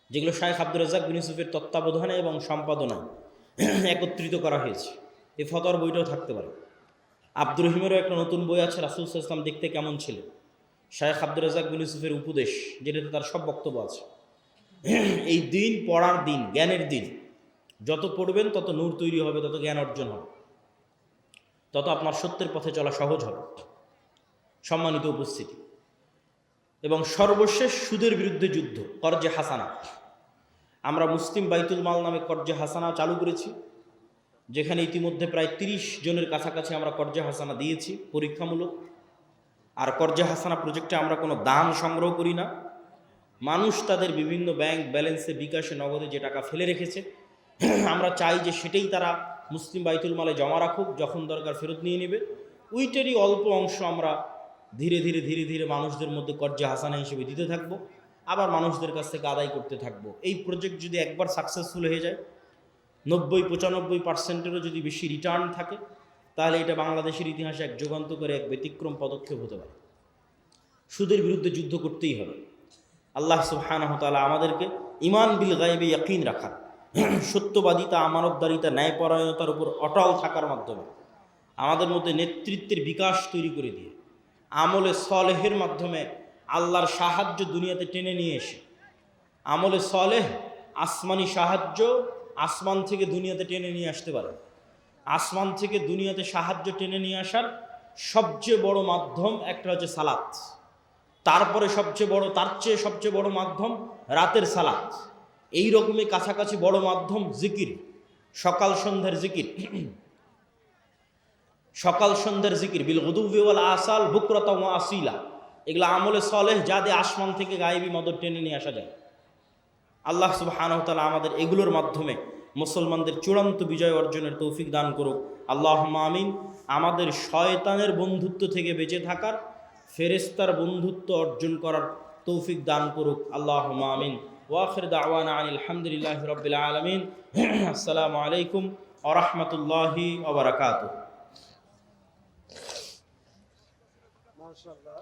যেগুলো শাইখ আব্দুর রাজ্জাক বিন ইউসুফের তত্ত্বাবধানে এবং সম্পাদনায় একত্রিত করা হয়েছে। এই ফতোয়ার বইটাও থাকতে পারে। আব্দুর রহিমেরও একটা নতুন বই আছে, রাসূল সাল্লাল্লাহু আলাইহি ওয়াসাল্লাম দেখতে কেমন ছিলেন, শাইখ আব্দুর রাজ্জাক বিন ইউসুফের উপদেশ, যেটাতে তার সব বক্তব্য আছে। এই দিন পড়ার দিন, জ্ঞানের দিন। যত পড়বেন তত নূর তৈরি হবে, তত জ্ঞান অর্জন হবে, তত আপনার সত্যের পথে চলা সহজ হবে। সম্মানিত উপস্থিতি, এবং সর্বশেষ সুদের বিরুদ্ধে যুদ্ধ, কর্জে হাসানা। আমরা মুসলিম বাইতুল মাল নামে কর্জে হাসানা চালু করেছি, যেখানে ইতিমধ্যে প্রায় 30 জনের কাছাকাছি আমরা কর্জে হাসানা দিয়েছি পরীক্ষামূলক। আর কর্জে হাসানা প্রজেক্টে আমরা কোনো দান সংগ্রহ করি না। মানুষ তাদের বিভিন্ন ব্যাংক ব্যালেন্সে, বিকাশে, নগদে যে টাকা ফেলে রেখেছে, আমরা চাই যে সেটাই তারা মুসলিম বাইতুল মালে জমা রাখুক, যখন দরকার ফেরত নিয়ে নেবে। ওইটারই অল্প অংশ আমরা ধীরে ধীরে ধীরে ধীরে মানুষদের মধ্যে কর্জে হাসানা হিসেবে দিতে থাকবো, আবার মানুষদের কাছ থেকে আদায় করতে থাকবো। এই প্রজেক্ট যদি একবার সাকসেসফুল হয়ে যায়, 90-95%-এরও যদি বেশি রিটার্ন থাকে, তাহলে এটা বাংলাদেশের ইতিহাসে এক যুগান্তকারী, এক ব্যতিক্রম পদক্ষেপ হতে পারে। সুদের বিরুদ্ধে যুদ্ধ করতেই হবে। আল্লাহ সুবহানাহু ওয়া তাআলা আমাদেরকে ঈমান বিল গায়বে ইয়াকিন রাখার, সত্যবাদিতা, আমানতদারিতা, ন্যায়পরায়ণতার উপর অটল থাকার মাধ্যমে আমাদের মধ্যে নেতৃত্বের বিকাশ তৈরি করে দিয়ে, আমলে সলেহের মাধ্যমে আল্লাহর সাহায্য দুনিয়াতে টেনে নিয়ে এসে, আমলে সলেহ আসমানি সাহায্য আসমান থেকে দুনিয়াতে টেনে নিয়ে আসতে পারে। আসমান থেকে দুনিয়াতে সাহায্য টেনে নিয়ে আসার সবচেয়ে বড় মাধ্যম একটা হচ্ছে সালাত, তারপরে তার চেয়ে সবচেয়ে বড় মাধ্যম রাতের সালাত, এই রকমই কাছাকাছি বড় মাধ্যম জিকির, সকাল সন্ধ্যার জিকির। সকাল সন্ধ্যার জিকির, বিল গুদুওয়ি ওয়াল আসাল বুকরাতাও ওয়া আসিলা, এগুলো আমলে সলেহ যা দিয়ে আসমান থেকে গায়েবী মদদ টেনে নিয়ে আসা যায়। আল্লাহ সুবহানাহু ওয়া তাআলা আমাদের এগুলোর মাধ্যমে মুসলমানদের চূড়ান্ত বিজয় অর্জনের তৌফিক দান করুক। আল্লাহুম্মা আমিন। আমাদের শয়তানের বন্ধুত্ব থেকে বেঁচে থাকার, ফেরেশতার বন্ধুত্ব অর্জন করার তৌফিক দান করুক। আল্লাহুম্মা আমিন। ওয়া আখির দাওয়ানা আনিল হামদুলিল্লাহি রাব্বিল আলামিন। আসসালামু আলাইকুম ওয়া রাহমাতুল্লাহি ওয়া বারাকাতুহু। মাশাআল্লাহ।